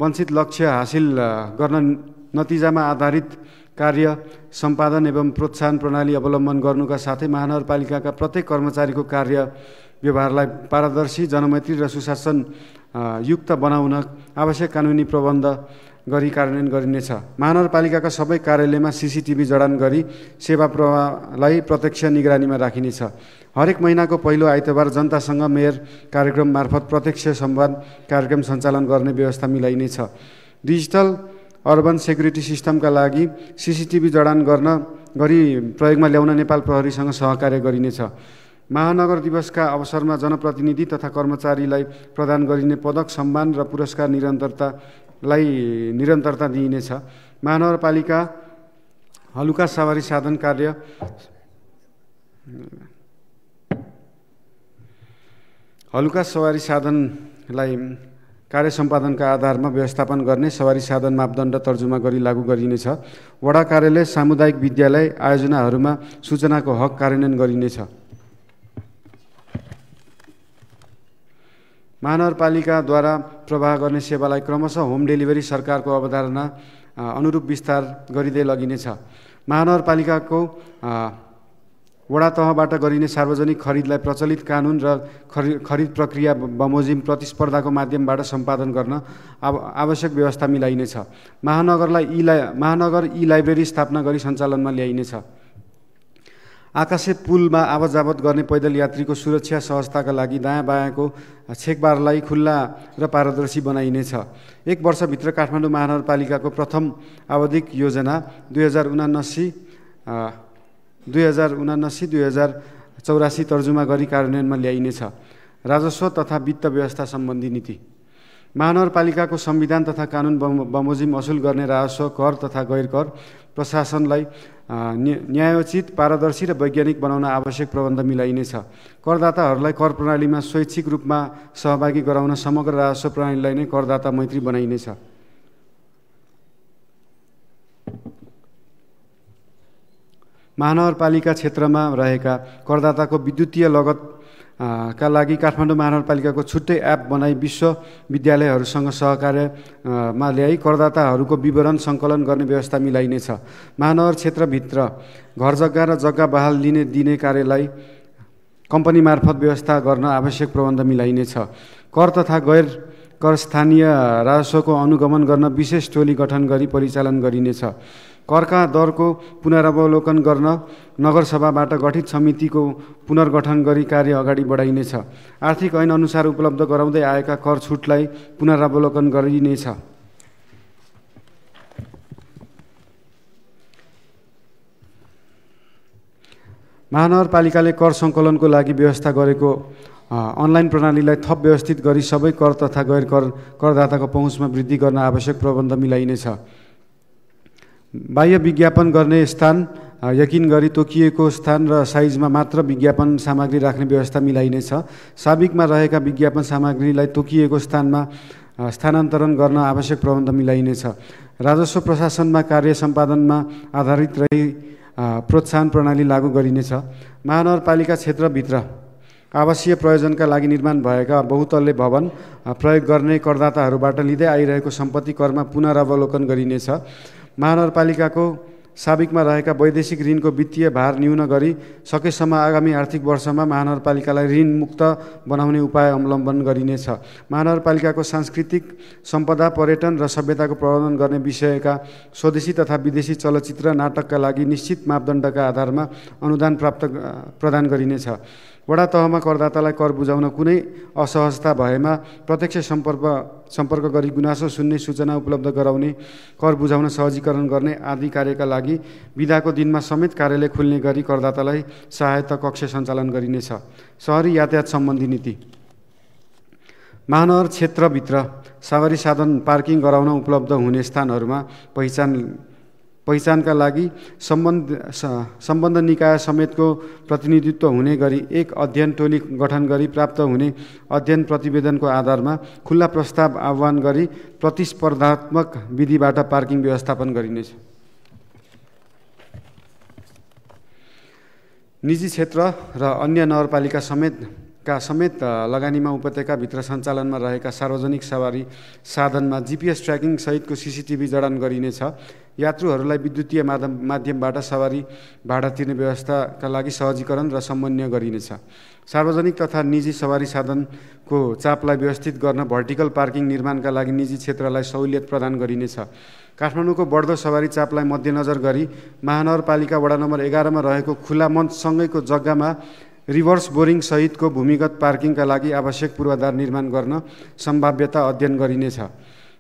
वञ्चित लक्ष्य हासिल गर्न नतिजामा आधारित कार्य सम्पादन एवं प्रोत्साहन प्रणाली अवलम्बन गर्नुका साथै महानगरपालिकाका प्रत्येक कर्मचारीको कार्य व्यवहारलाई पारदर्शी, जनमैत्री र सुशासन युक्त बनाउन आवश्यक कानुनी प्रबन्ध गरी कार्यान्वयन गरिनेछ। महानगरपालिकाका सबै कार्यालयमा CCTV जडान गरी सेवा प्रवाहलाई प्रत्यक्ष निगरानीमा राखिनेछ। हरेक महिनाको पहिलो आइतबार जनतासँग मेयर कार्यक्रम मार्फत प्रत्यक्ष संवाद कार्यक्रम सञ्चालन गर्ने व्यवस्था मिलाइनेछ। डिजिटल अर्बन सेक्युरिटी सिस्टमका लागि CCTV जडान गरी प्रयोगमा ल्याउन नेपाल प्रहरीसँग सहकार्य गरिनेछ। महानगर दिवसका अवसरमा जनप्रतिनिधि तथा कर्मचारीलाई प्रदान गरिने पदक, सम्मान र पुरस्कार निरन्तरता दिइनेछ। महानगरपालिका हलुका सवारी साधन हलुका सवारी साधनलाई कार्य सम्पादनका आधारमा व्यवस्थापन गर्ने सवारी साधन मापदण्ड तर्जुमा गरी लागू गरिनेछ। वडा कार्यालय, सामुदायिक विद्यालय आयोजनाहरूमा सूचनाको हक कार्यान्वयन गरिनेछ। महानगरपालिकाद्वारा प्रवाह गर्ने सेवालाई क्रमशः होम डेलिभरी सरकारको अवधारणा अनुरूप विस्तार गरिँदै लगिनेछ। महानगरपालिकाको वडा तहबाट गरिने सार्वजनिक खरिदलाई प्रचलित कानुन र खरिद प्रक्रिया बमोजिम प्रतिस्पर्धाको माध्यमबाट सम्पादन गर्न आवश्यक व्यवस्था मिलाइनेछ। महानगर ई-लाइब्रेरी स्थापना गरी सञ्चालनमा ल्याइनेछ। आकाशे पुलमा आवतजावत गर्ने पैदल यात्रीको सुरक्षा सहजताका लागि दायाँ बायाँको छेकबारलाई खुल्ला र पारदर्शी बनाइनेछ। 1 वर्षभित्र काठमाडौँ महानगरपालिकाको प्रथम आवधिक योजना 2079-2084 तर्जुमा गरी कार्यान्वयनमा ल्याइनेछ। राजस्व तथा वित्त व्यवस्था सम्बन्धी नीति। महानगरपालिकाको संविधान तथा कानुन बमोजिम असुल गर्ने राजस्व, कर तथा गैर कर प्रशासनलाई न्यायोचित, पारदर्शी र वैज्ञानिक बनाउन आवश्यक प्रबन्ध मिलाइनेछ। करदाताहरूलाई कर प्रणालीमा स्वैच्छिक रूपमा सहभागी गराउन समग्र राजस्व प्रणालीलाई नै करदाता मैत्री बनाइनेछ। महानगरपालिका क्षेत्रमा रहेका करदाताको विद्युतीय लगत का लागि काठमाडौँ महानगरपालिकाको छुट्टै एप बनाई विश्वविद्यालयहरूसँग सहकार्यमा ल्याई करदाताहरूको विवरण सङ्कलन गर्ने व्यवस्था मिलाइनेछ। महानगर क्षेत्रभित्र घर जग्गा र जग्गा बहाल दिने कार्यलाई कम्पनी मार्फत व्यवस्था गर्न आवश्यक प्रबन्ध मिलाइनेछ। कर तथा गैर कर स्थानीय राजस्वको अनुगमन गर्न विशेष टोली गठन गरी परिचालन गरिनेछ। करका दरको पुनरावलोकन गर्न नगरसभाबाट गठित समितिको पुनर्गठन गरी कार्य अगाडि बढाइनेछ। आर्थिक ऐन अनुसार उपलब्ध गराउँदै आएका कर छुटलाई पुनरावलोकन गरिनेछ। महानगरपालिकाले कर सङ्कलनको लागि व्यवस्था गरेको अनलाइन प्रणालीलाई थप व्यवस्थित गरी सबै कर तथा गैर करदाताको पहुँचमा वृद्धि गर्न आवश्यक प्रबन्ध मिलाइनेछ। बाह्य विज्ञापन गर्ने स्थान यकिन गरी तोकिएको स्थान र साइजमा मात्र विज्ञापन सामग्री राख्ने व्यवस्था मिलाइनेछ। साबिकमा रहेका विज्ञापन सामग्रीलाई तोकिएको स्थानमा स्थानान्तरण गर्न आवश्यक प्रबन्ध मिलाइनेछ। राजस्व प्रशासनमा कार्य सम्पादनमा आधारित रही प्रोत्साहन प्रणाली लागू गरिनेछ। महानगरपालिका क्षेत्रभित्र आवासीय प्रयोजनका लागि निर्माण भएका बहुतल्ले भवन प्रयोग गर्ने करदाताहरूबाट लिँदै आइरहेको सम्पत्ति करमा पुनरावलोकन गरिनेछ। महानगरपालिकाको साबिकमा रहेका वैदेशिक ऋणको वित्तीय भार न्यून गरी सकेसम्म आगामी आर्थिक वर्षमा महानगरपालिकालाई ऋण मुक्त बनाउने उपाय अवलम्बन गरिनेछ। महानगरपालिकाको सांस्कृतिक सम्पदा, पर्यटन र सभ्यताको प्रवर्धन गर्ने विषयका स्वदेशी तथा विदेशी चलचित्र नाटकका लागि निश्चित मापदण्डका आधारमा अनुदान प्रदान गरिनेछ। वडा तहमा करदातालाई कर बुझाउन कुनै असहजता भएमा प्रत्यक्ष सम्पर्क गरी गुनासो सुन्ने सूचना उपलब्ध गराउने, कर बुझाउन सहजीकरण गर्ने आदि कार्यका लागि बिदाको दिनमा समेत कार्यालय खुल्ने गरी करदातालाई सहायता कक्ष सञ्चालन गरिनेछ। शहरी यातायात सम्बन्धी नीति। महानगर क्षेत्रभित्र सवारी साधन पार्किङ गराउन उपलब्ध हुने स्थानहरूमा पहिचानका लागि सम्बन्ध निकाय समेतको प्रतिनिधित्व हुने गरी एक अध्ययन टोली गठन गरी प्राप्त हुने अध्ययन प्रतिवेदनको आधारमा खुल्ला प्रस्ताव आह्वान गरी प्रतिस्पर्धात्मक विधिबाट पार्किङ व्यवस्थापन गरिनेछ। निजी क्षेत्र र अन्य नगरपालिका समेत लगानीमा उपत्यकाभित्र सञ्चालनमा रहेका सार्वजनिक सवारी साधनमा GPS ट्र्याकिङ सहितको CCTV जडान गरिनेछ। यात्रुहरूलाई विद्युतीय माध्यमबाट सवारी भाडा तिर्ने व्यवस्थाका लागि सहजीकरण र समन्वय गरिनेछ। सार्वजनिक तथा निजी सवारी साधनको चापलाई व्यवस्थित गर्न भर्टिकल पार्किङ निर्माणका लागि निजी क्षेत्रलाई सहुलियत प्रदान गरिनेछ। काठमाडौँको बढ्दो सवारी चापलाई मध्यनजर गरी महानगरपालिका वडा नम्बर 11 मा रहेको खुला मञ्चसँगैको जग्गामा रिभर्स बोरिङ सहितको भूमिगत पार्किङका लागि आवश्यक पूर्वाधार निर्माण गर्न सम्भाव्यता अध्ययन गरिनेछ।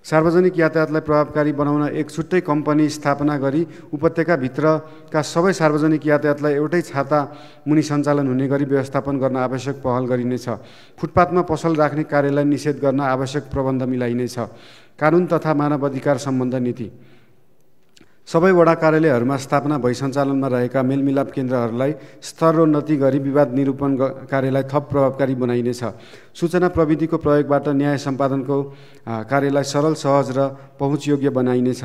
सार्वजनिक यातायातलाई प्रभावकारी बनाउन एक छुट्टै कम्पनी स्थापना गरी उपत्यकाभित्रका सबै सार्वजनिक यातायातलाई एउटै छाता मुनि सञ्चालन हुने गरी व्यवस्थापन गर्न आवश्यक पहल गरिनेछ। फुटपाथमा पसल राख्ने कार्यलाई निषेध गर्न आवश्यक प्रबन्ध मिलाइनेछ। कानुन तथा मानव अधिकार सम्बन्ध नीति। सबै वडा कार्यालयहरूमा स्थापना भई सञ्चालनमा रहेका मेलमिलाप केन्द्रहरूलाई स्तरोन्नति गरी विवाद निरूपण कार्यलाई थप प्रभावकारी बनाइनेछ। सूचना प्रविधिको प्रयोगबाट न्याय सम्पादनको कार्यलाई सरल, सहज र पहुँचयोग्य बनाइनेछ।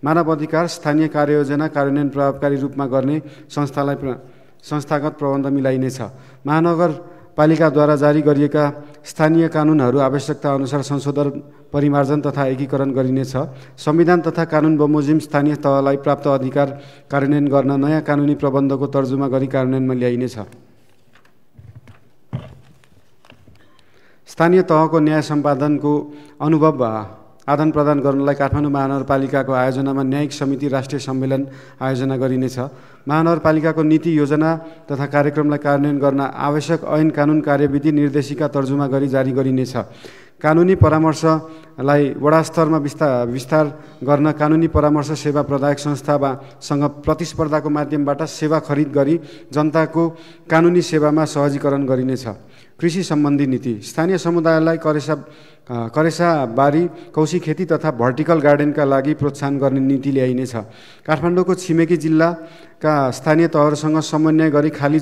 मानव अधिकार स्थानीय कार्ययोजना कार्यान्वयन प्रभावकारी रूपमा गर्ने संस्थागत प्रबन्ध मिलाइनेछ। महानगरपालिकाद्वारा जारी गरिएका स्थानीय कानुनहरू आवश्यकता अनुसार संशोधन, परिमार्जन तथा एकीकरण गरिनेछ। संविधान तथा कानुन बमोजिम स्थानीय तहलाई प्राप्त अधिकार कार्यान्वयन गर्न नयाँ कानुनी प्रबन्धको तर्जुमा गरी कार्यान्वयनमा ल्याइनेछ। स्थानीय तहको न्याय सम्पादनको अनुभव आदान प्रदान गर्नलाई काठमाडौँ महानगरपालिकाको आयोजनामा न्यायिक समिति राष्ट्रिय सम्मेलन आयोजना गरिनेछ। महानगरपालिकाको नीति, योजना तथा कार्यक्रमलाई कार्यान्वयन गर्न आवश्यक ऐन कानुन कार्यविधि निर्देशिका तर्जुमा गरी जारी गरिनेछ। कानुनी परामर्शलाई वडा स्तरमा विस्तार गर्न कानुनी परामर्श सेवा प्रदायक संस्थासँग प्रतिस्पर्धाको माध्यमबाट सेवा खरिद गरी जनताको कानुनी सेवामा सहजीकरण गरिनेछ। कृषि सम्बन्धी नीति। स्थानीय समुदायलाई करेसा बारी, कौशी खेती तथा भर्टिकल गार्डनका लागि प्रोत्साहन गर्ने नीति ल्याइनेछ। काठमाडौँको छिमेकी जिल्लाका स्थानीय तहहरूसँग समन्वय गरी खाली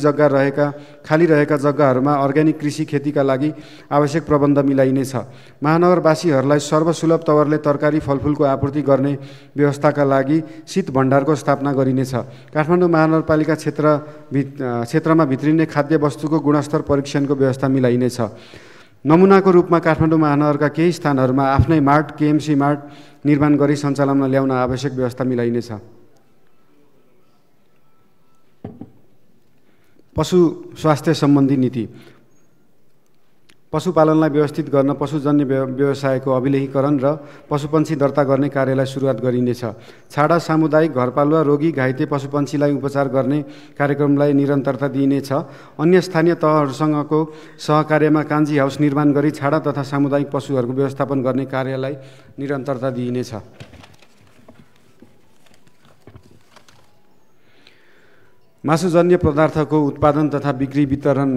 रहेका जग्गाहरूमा अर्ग्यानिक कृषि खेतीका लागि आवश्यक प्रबन्ध मिलाइनेछ। महानगरवासीहरूलाई सर्वसुलभ तवरले तरकारी फलफुलको आपूर्ति गर्ने व्यवस्थाका लागि शीत भण्डारको स्थापना गरिनेछ। काठमाडौँ महानगरपालिका क्षेत्रमा भित्रिने खाद्य वस्तुको गुणस्तर परीक्षणको व्यवस्था मिलाइनेछ। नमुनाको रूपमा काठमाडौँ महानगरका केही स्थानहरूमा आफ्नै मार्ट, KMC मार्ट निर्माण गरी सञ्चालनमा ल्याउन आवश्यक व्यवस्था मिलाइनेछ। पशु स्वास्थ्य सम्बन्धी नीति। पशुपालनलाई व्यवस्थित गर्न पशुजन्य व्यवसायको अभिलेखीकरण र पशुपन्छी दर्ता गर्ने कार्यलाई सुरुवात गरिनेछ। छाडा सामुदायिक घरपालुवा रोगी घाइते पशुपन्छीलाई उपचार गर्ने कार्यक्रमलाई निरन्तरता दिइनेछ। अन्य स्थानीय तहहरूसँगको सहकार्यमा कान्जी हाउस निर्माण गरी छाडा तथा सामुदायिक पशुहरूको व्यवस्थापन गर्ने कार्यलाई निरन्तरता दिइनेछ। मासुजन्य पदार्थको उत्पादन तथा बिक्री वितरण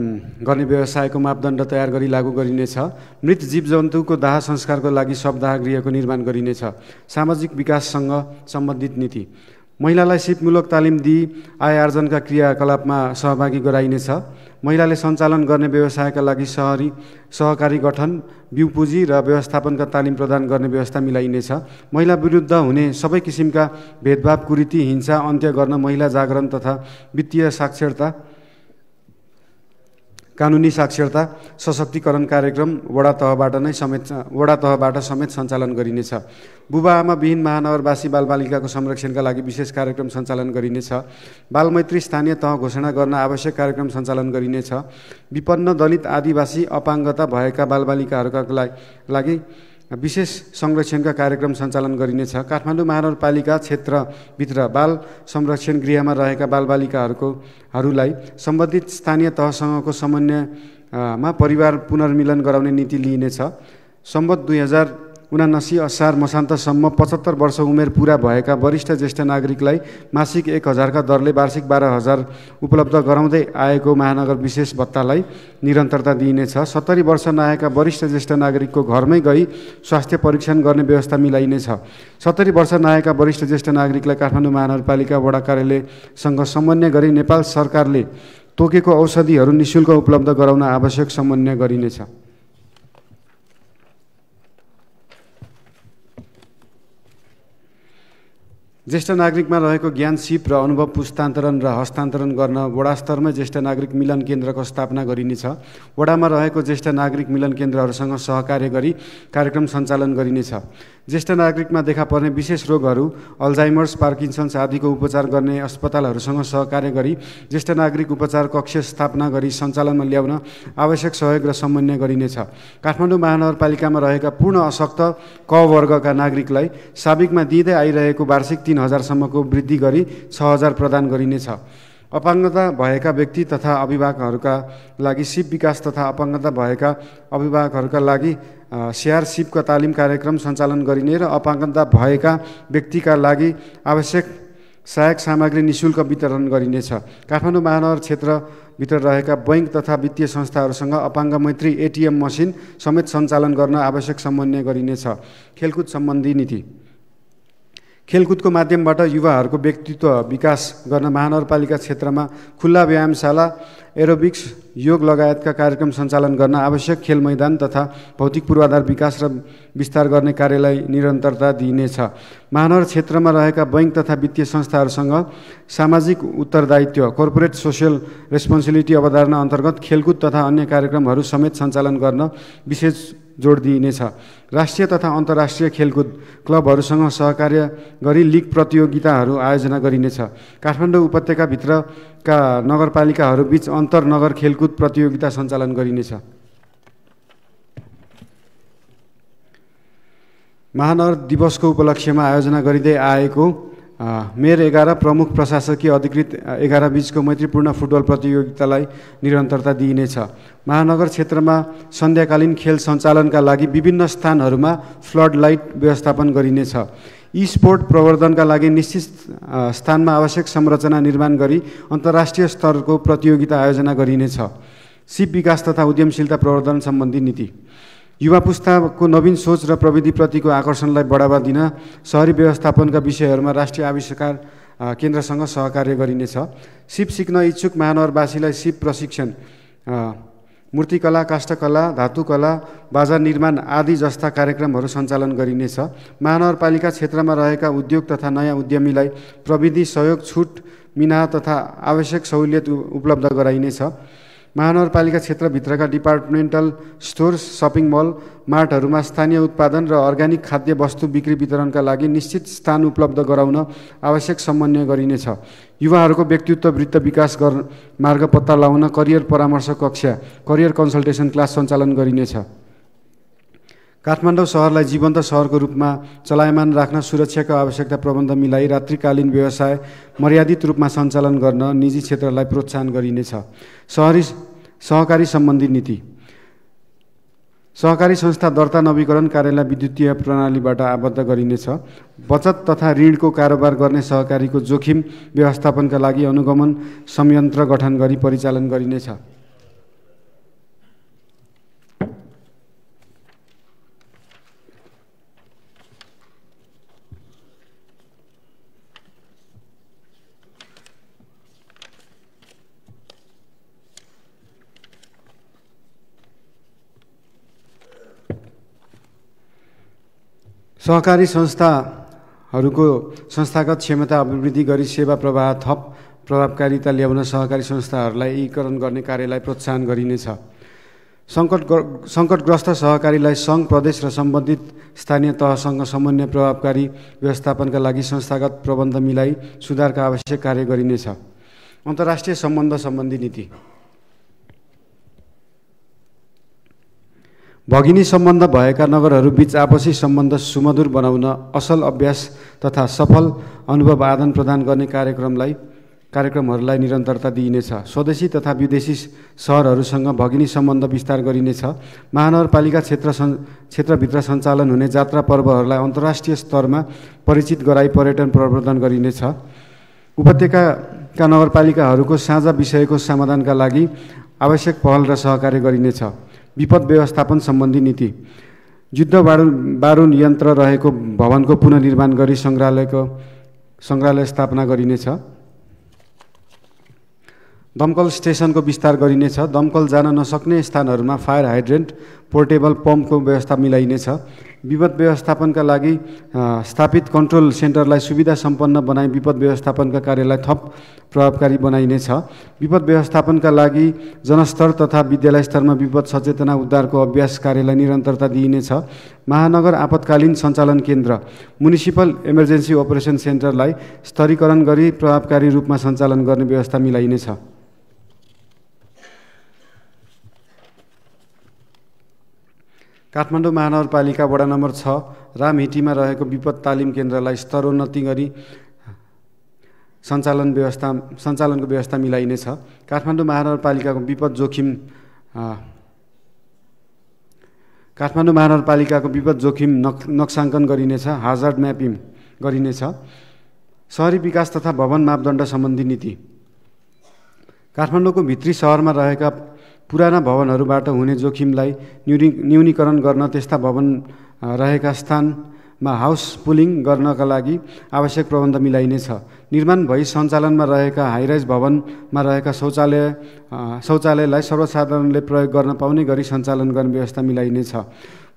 गर्ने व्यवसायको मापदण्ड तयार गरी लागू गरिनेछ। मृत जीवजन्तुको दाह संस्कारको लागि शवदाह गृहको निर्माण गरिनेछ। सामाजिक विकाससँग सम्बन्धित नीति। महिलालाई सिपमूलक तालिम दिई आय आर्जनका क्रियाकलापमा सहभागी गराइनेछ। महिलाले सञ्चालन गर्ने व्यवसायका लागि सहकारी गठन, बिउ पुँजी र व्यवस्थापनका तालिम प्रदान गर्ने व्यवस्था मिलाइनेछ। महिला विरुद्ध हुने सबै किसिमका भेदभाव, कुरीति, हिंसा अन्त्य गर्न महिला जागरण तथा वित्तीय साक्षरता, कानुनी साक्षरता, सशक्तिकरण कार्यक्रम वडा तहबाट समेत सञ्चालन गरिनेछ। बुबा आमा विहीन महानगरवासी बालबालिकाको संरक्षणका लागि विशेष कार्यक्रम सञ्चालन गरिनेछ। बालमैत्री स्थानीय तह घोषणा गर्न आवश्यक कार्यक्रम सञ्चालन गरिनेछ। विपन्न, दलित, आदिवासी, अपाङ्गता भएका बालबालिकाहरूका लागि विशेष संरक्षणका कार्यक्रम सञ्चालन गरिनेछ। काठमाडौँ महानगरपालिका क्षेत्रभित्र बाल संरक्षण गृहमा रहेका बालबालिकाहरूलाई सम्बन्धित स्थानीय तहसँगको समन्वयमा परिवार पुनर्मिलन गराउने नीति लिइनेछ। सम्वत 2079 असार मसान्तसम्म 75 वर्ष उमेर पुरा भएका वरिष्ठ ज्येष्ठ नागरिकलाई मासिक 1000 का दरले वार्षिक 12,000 उपलब्ध गराउँदै आएको महानगर विशेष भत्तालाई निरन्तरता दिइनेछ। 70 वर्ष नआएका वरिष्ठ ज्येष्ठ नागरिकको घरमै गई स्वास्थ्य परीक्षण गर्ने व्यवस्था मिलाइनेछ। 70 वर्ष नआएका वरिष्ठ ज्येष्ठ नागरिकलाई काठमाडौँ महानगरपालिका वडा कार्यालयसँग समन्वय गरी नेपाल सरकारले तोकेको औषधिहरू निःशुल्क उपलब्ध गराउन आवश्यक समन्वय गरिनेछ। ज्येष्ठ नागरिकमा रहेको ज्ञान, सिप र अनुभव पुस्तान्तरण र हस्तान्तरण गर्न वडा स्तरमै ज्येष्ठ नागरिक मिलन केन्द्रको स्थापना गरिनेछ। वडामा रहेको ज्येष्ठ नागरिक मिलन केन्द्रहरूसँग सहकार्य गरी कार्यक्रम सञ्चालन गरिनेछ। ज्येष्ठ नागरिकमा देखा पर्ने विशेष रोगहरू, अल्जाइमर्स, पार्किन्सन्स आदिको उपचार गर्ने अस्पतालहरूसँग सहकार्य गरी ज्येष्ठ नागरिक उपचार कक्ष स्थापना गरी सञ्चालनमा ल्याउन आवश्यक सहयोग र समन्वय गरिनेछ। काठमाडौँ महानगरपालिकामा रहेका पूर्ण अशक्त क वर्गका नागरिकलाई साबिकमा दिँदै आइरहेको वार्षिक 3,000 सम्मको वृद्धि गरी 6,000 प्रदान गरिनेछ। अपाङ्गता भएका व्यक्ति तथा अभिभावकहरूका लागि सिप विकास तथा अपाङ्गता भएका अभिभावकहरूका लागि स्याहार सिपका तालिम कार्यक्रम सञ्चालन गरिने र अपाङ्गता भएका व्यक्तिका लागि आवश्यक सहायक सामग्री निःशुल्क वितरण गरिनेछ। काठमाडौँ महानगर क्षेत्रभित्र रहेका बैंक तथा वित्तीय संस्थाहरूसँग अपाङ्ग मैत्री एटिएम मसिन समेत सञ्चालन गर्न आवश्यक समन्वय गरिनेछ। खेलकुद सम्बन्धी नीति। खेलकुदको माध्यमबाट युवाहरूको व्यक्तित्व विकास गर्न महानगरपालिका क्षेत्रमा खुल्ला व्यायामशाला, एरोबिक्स, योग लगायतका कार्यक्रम सञ्चालन गर्न आवश्यक खेल मैदान तथा भौतिक पूर्वाधार विकास र विस्तार गर्ने कार्यलाई निरन्तरता दिइनेछ। महानगर क्षेत्रमा रहेका बैंक तथा वित्तीय संस्थाहरूसँग सामाजिक उत्तरदायित्व, कर्पोरेट सोसियल रेस्पोन्सिबिलिटी अवधारणा अन्तर्गत खेलकुद तथा अन्य कार्यक्रमहरू समेत सञ्चालन गर्न विशेष जोड दिइनेछ। राष्ट्रिय तथा अन्तर्राष्ट्रिय खेलकुद क्लबहरूसँग सहकार्य गरी लिग प्रतियोगिताहरू आयोजना गरिनेछ। काठमाडौँ उपत्यकाभित्रका नगरपालिकाहरूबीच अन्तर्नगर खेलकुद प्रतियोगिता सञ्चालन गरिनेछ। महानगर दिवसको उपलक्ष्यमा आयोजना गरिँदै आएको मेयर 11 प्रमुख प्रशासकीय अधिकृत 11 बीचको मैत्रीपूर्ण फुटबल प्रतियोगितालाई निरन्तरता दिइनेछ। महानगर क्षेत्रमा सन्ध्याकालीन खेल सञ्चालनका लागि विभिन्न स्थानहरूमा फ्लड लाइट व्यवस्थापन गरिनेछ। ई स्पोर्ट प्रवर्धनका लागि निश्चित स्थानमा आवश्यक संरचना निर्माण गरी अन्तर्राष्ट्रिय स्तरको प्रतियोगिता आयोजना गरिनेछ। सिप विकास तथा उद्यमशीलता प्रवर्धन सम्बन्धी नीति। युवा पुस्ताको नवीन सोच र प्रविधिप्रतिको आकर्षणलाई बढावा दिन शहरी व्यवस्थापनका विषयहरूमा राष्ट्रिय आविष्कार केन्द्रसँग सहकार्य गरिनेछ। सिप सिक्न इच्छुक महानगरवासीलाई सिप प्रशिक्षण, मूर्तिकला, काष्ठकला, धातुकला, बाजा निर्माण आदि जस्ता कार्यक्रमहरू सञ्चालन गरिनेछ। महानगरपालिका क्षेत्रमा रहेका उद्योग तथा नयाँ उद्यमीलाई प्रविधि सहयोग, छुट, मिनाह तथा आवश्यक सहुलियत उपलब्ध गराइनेछ। महानगरपालिका क्षेत्रभित्रका डिपार्टमेन्टल स्टोर, सपिङ मल, मार्टहरूमा स्थानीय उत्पादन र अर्ग्यानिक खाद्य वस्तु बिक्री वितरणका लागि निश्चित स्थान उपलब्ध गराउन आवश्यक समन्वय गरिनेछ। युवाहरूको व्यक्तित्व वृत्त विकास मार्ग पत्ता लगाउन करियर परामर्श कक्षा, करियर कन्सल्टेसन क्लास सञ्चालन गरिनेछ। काठमाडौँ सहरलाई जीवन्त सहरको रूपमा चलायमान राख्न सुरक्षाको आवश्यकता प्रबन्ध मिलाई रात्रिकालीन व्यवसाय मर्यादित रूपमा सञ्चालन गर्न निजी क्षेत्रलाई प्रोत्साहन गरिनेछ। सहकारी सम्बन्धी नीति। सहकारी संस्था दर्ता नवीकरण कार्यालय विद्युतीय प्रणालीबाट आबद्ध गरिनेछ। बचत तथा ऋणको कारोबार गर्ने सहकारीको जोखिम व्यवस्थापनका लागि अनुगमन संयन्त्र गठन गरी परिचालन गरिनेछ। सहकारी संस्थाहरूको संस्थागत क्षमता अभिवृद्धि गरी सेवा प्रवाह थप प्रभावकारिता ल्याउन सहकारी संस्थाहरूलाई एकीकरण गर्ने कार्यलाई प्रोत्साहन गरिनेछ। सङ्कटग्रस्त सहकारीलाई सङ्घ प्रदेश र सम्बन्धित स्थानीय तहसँग समन्वय प्रभावकारी व्यवस्थापनका लागि संस्थागत प्रबन्ध मिलाई सुधारका आवश्यक कार्य गरिनेछ। अन्तर्राष्ट्रिय सम्बन्ध सम्बन्धी नीति। भगिनी सम्बन्ध भएका नगरहरूबीच आपसी सम्बन्ध सुमधुर बनाउन असल अभ्यास तथा सफल अनुभव आदान प्रदान गर्ने कार्यक्रमहरूलाई निरन्तरता दिइनेछ। स्वदेशी तथा विदेशी सहरहरूसँग भगिनी सम्बन्ध विस्तार गरिनेछ। महानगरपालिका क्षेत्रभित्र सञ्चालन हुने जात्रा पर्वहरूलाई अन्तर्राष्ट्रिय स्तरमा परिचित गराई पर्यटन प्रवर्धन गरिनेछ। उपत्यकाका नगरपालिकाहरूको साझा विषयको समाधानका लागि आवश्यक पहल र सहकार्य गरिनेछ। विपद व्यवस्थापन सम्बन्धी नीति। युद्ध बारुद यन्त्र रहेको भवनको पुनर्निर्माण गरी सङ्ग्रहालय स्थापना गरिनेछ। दमकल स्टेसनको विस्तार गरिनेछ। दमकल जान नसक्ने स्थानहरूमा फायर हाइड्रेन्ट पोर्टेबल पम्पको व्यवस्था मिलाइनेछ। विपद व्यवस्थापनका लागि स्थापित कन्ट्रोल सेन्टरलाई सुविधा सम्पन्न बनाई विपद व्यवस्थापनका कार्यलाई थप प्रभावकारी बनाइनेछ। विपद व्यवस्थापनका लागि जनस्तर तथा विद्यालय स्तरमा विपद सचेतना उद्धारको अभ्यास कार्यलाई निरन्तरता दिइनेछ। महानगर आपतकालीन सञ्चालन केन्द्र म्युनिसिपल इमर्जेन्सी अपरेसन सेन्टरलाई स्तरीकरण गरी प्रभावकारी रूपमा सञ्चालन गर्ने व्यवस्था मिलाइनेछ। काठमाडौँ महानगरपालिका वडा नम्बर 6 रामहिटीमा रहेको विपद तालिम केन्द्रलाई स्तरोन्नति गरी सञ्चालनको व्यवस्था मिलाइनेछ। काठमाडौँ महानगरपालिकाको विपद जोखिम नक्साङ्कन गरिनेछ। हाजार्ड म्यापिङ गरिनेछ। शहरी विकास तथा भवन मापदण्ड सम्बन्धी नीति। काठमाडौँको भित्री शहरमा रहेका पुराना भवनहरूबाट हुने जोखिमलाई न्यूनीकरण गर्न त्यस्ता भवन रहेका स्थानमा हाउस पुलिङ गर्नका लागि आवश्यक प्रबन्ध मिलाइनेछ। निर्माण भई सञ्चालनमा रहेका हाइराइज भवनमा रहेका शौचालयलाई सर्वसाधारणले प्रयोग गर्न पाउने गरी सञ्चालन गर्ने व्यवस्था मिलाइनेछ।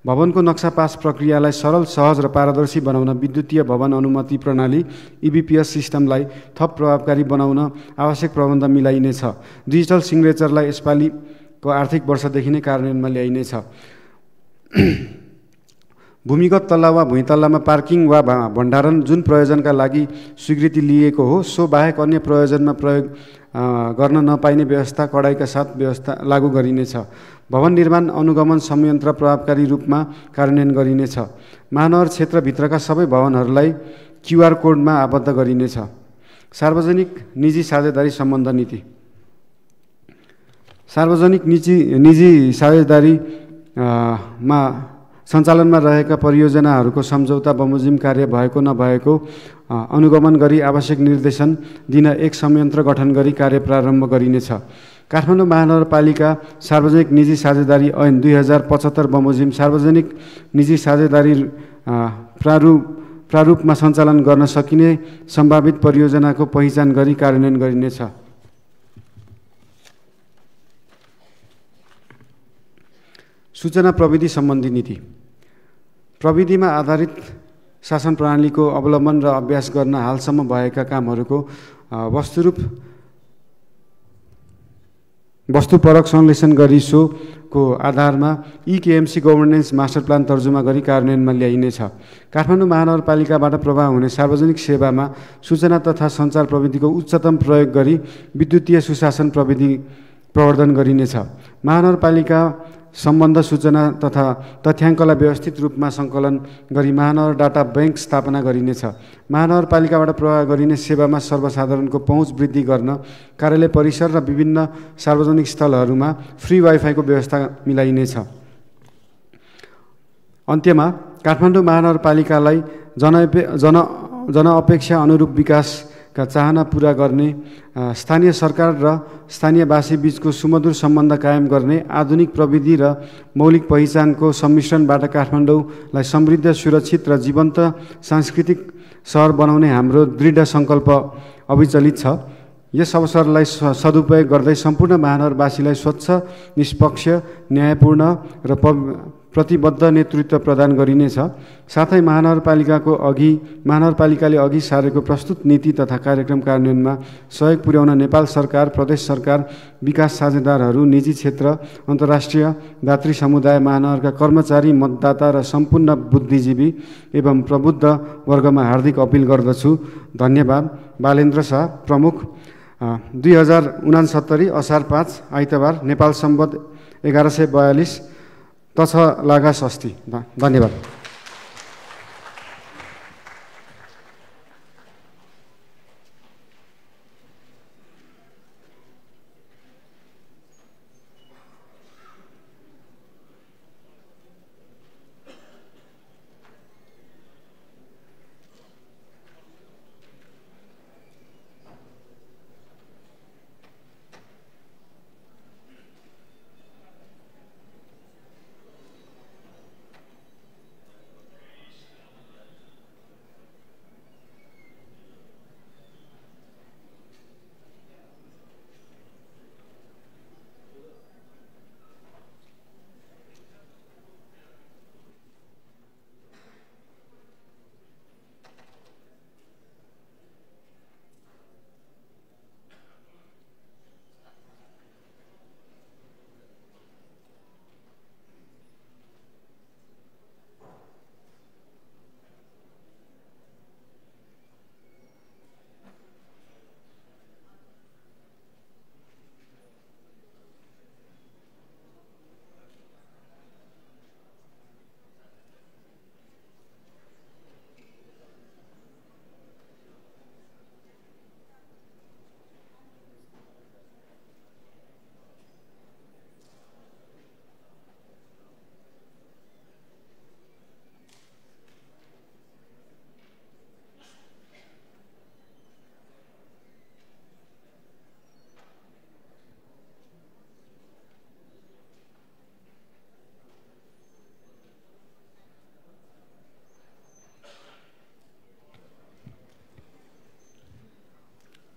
भवनको नक्सा पास प्रक्रियालाई सरल, सहज र पारदर्शी बनाउन विद्युतीय भवन अनुमति प्रणाली EBPS सिस्टमलाई थप प्रभावकारी बनाउन आवश्यक प्रबन्ध मिलाइनेछ। डिजिटल सिग्नेचरलाई यसपालिको आर्थिक वर्षदेखि नै कार्यान्वयनमा ल्याइनेछ। भूमिगत तल्ला वा भुइँतल्लामा पार्किङ वा भण्डारण जुन प्रयोजनका लागि स्वीकृति लिएको हो सो बाहेक अन्य प्रयोजनमा प्रयोग गर्न नपाइने व्यवस्था कडाइका साथ व्यवस्था लागू गरिनेछ। भवन निर्माण अनुगमन संयन्त्र प्रभावकारी रूपमा कार्यान्वयन गरिनेछ। महानगर क्षेत्रभित्रका सबै भवनहरूलाई QR कोडमा आबद्ध गरिनेछ। सार्वजनिक निजी साझेदारी सम्बन्ध नीति। सार्वजनिक निजी साझेदारीमा सञ्चालनमा रहेका परियोजनाहरूको सम्झौता बमोजिम कार्य भएको नभएको अनुगमन गरी आवश्यक निर्देशन दिन एक संयन्त्र गठन गरी कार्य प्रारम्भ गरिनेछ। काठमाडौँ महानगरपालिका सार्वजनिक निजी साझेदारी ऐन 2075 बमोजिम सार्वजनिक निजी साझेदारी प्रारूपमा सञ्चालन गर्न सकिने सम्भावित परियोजनाको पहिचान गरी कार्यान्वयन गरिनेछ। सूचना प्रविधि सम्बन्धी नीति। प्रविधिमा आधारित शासन प्रणालीको अवलम्बन र अभ्यास गर्न हालसम्म भएका कामहरूको वस्तुपरक संश्लेषण गरी सोको आधारमा EKMC गभर्नेन्स मास्टर प्लान तर्जुमा गरी कार्यान्वयनमा ल्याइनेछ। काठमाडौँ महानगरपालिकाबाट प्रवाह हुने सार्वजनिक सेवामा सूचना तथा सञ्चार प्रविधिको उच्चतम प्रयोग गरी विद्युतीय सुशासन प्रविधि प्रवर्धन गरिनेछ। महानगरपालिका सम्बन्ध सूचना तथा तथ्याङ्कलाई व्यवस्थित रूपमा सङ्कलन गरी महानगर डाटा बैंक स्थापना गरिनेछ। महानगरपालिकाबाट प्रवाह गरिने सेवामा सर्वसाधारणको पहुँच वृद्धि गर्न कार्यालय परिसर र विभिन्न सार्वजनिक स्थलहरूमा फ्री वाइफाईको व्यवस्था मिलाइनेछ। अन्त्यमा काठमाडौँ महानगरपालिकालाई जनअपेक्षा अनुरूप विकासका चाहना पुरा गर्ने, स्थानीय सरकार र स्थानीयवासी बीचको सुमधुर सम्बन्ध कायम गर्ने, आधुनिक प्रविधि र मौलिक पहिचानको सम्मिश्रणबाट काठमाडौँलाई समृद्ध, सुरक्षित र जीवन्त सांस्कृतिक सहर बनाउने हाम्रो दृढ सङ्कल्प अविचलित छ। यस अवसरलाई सदुपयोग गर्दै सम्पूर्ण महानगरवासीलाई स्वच्छ, निष्पक्ष, न्यायपूर्ण र प्रतिबद्ध नेतृत्व प्रदान गरिनेछ। साथै महानगरपालिकाले अघि सारेको प्रस्तुत नीति तथा कार्यक्रम कार्यान्वयनमा सहयोग पुर्याउन नेपाल सरकार, प्रदेश सरकार, विकास साझेदारहरू, निजी क्षेत्र, अन्तर्राष्ट्रिय दात्री समुदाय, महानगरका कर्मचारी, मतदाता र सम्पूर्ण बुद्धिजीवी एवं प्रबुद्ध वर्गमा हार्दिक अपील गर्दछु। धन्यवाद। बालेन्द्र शाह, प्रमुख, 2069 असार 5 आइतबार, नेपाल सम्वत 1142, तछ लागा षष्ठी। धन्यवाद।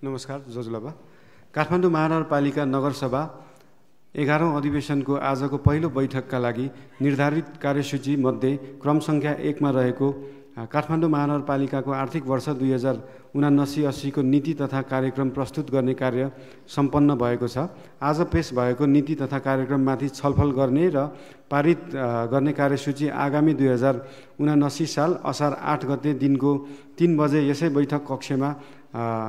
नमस्कार जजुलाबा। काठमाडौँ महानगरपालिका नगरसभा 11औं अधिवेशनको आजको पहिलो बैठकका लागि निर्धारित कार्यसूची मध्ये क्रम सङ्ख्या 1 मा रहेको काठमाडौँ महानगरपालिकाको आर्थिक वर्ष 2079-80 को नीति तथा कार्यक्रम प्रस्तुत गर्ने कार्य सम्पन्न भएको छ। आज पेश भएको नीति तथा कार्यक्रममाथि छलफल गर्ने र पारित गर्ने कार्यसूची आगामी 2079 साल असार 8 गते दिनको 3 बजे यसै बैठक कक्षमा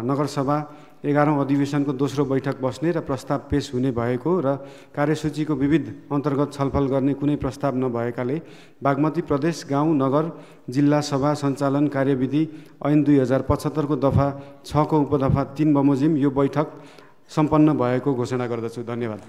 नगरसभा 11औं अधिवेशनको दोस्रो बैठक बस्ने र प्रस्ताव पेश हुने भएको र कार्यसूचीको विविध अन्तर्गत छलफल गर्ने कुनै प्रस्ताव नभएकाले बागमती प्रदेश गाउँ नगर जिल्ला सभा सञ्चालन कार्यविधि ऐन 2075 को दफा 6 को उपदफा 3 बमोजिम यो बैठक सम्पन्न भएको घोषणा गर्दछु। धन्यवाद।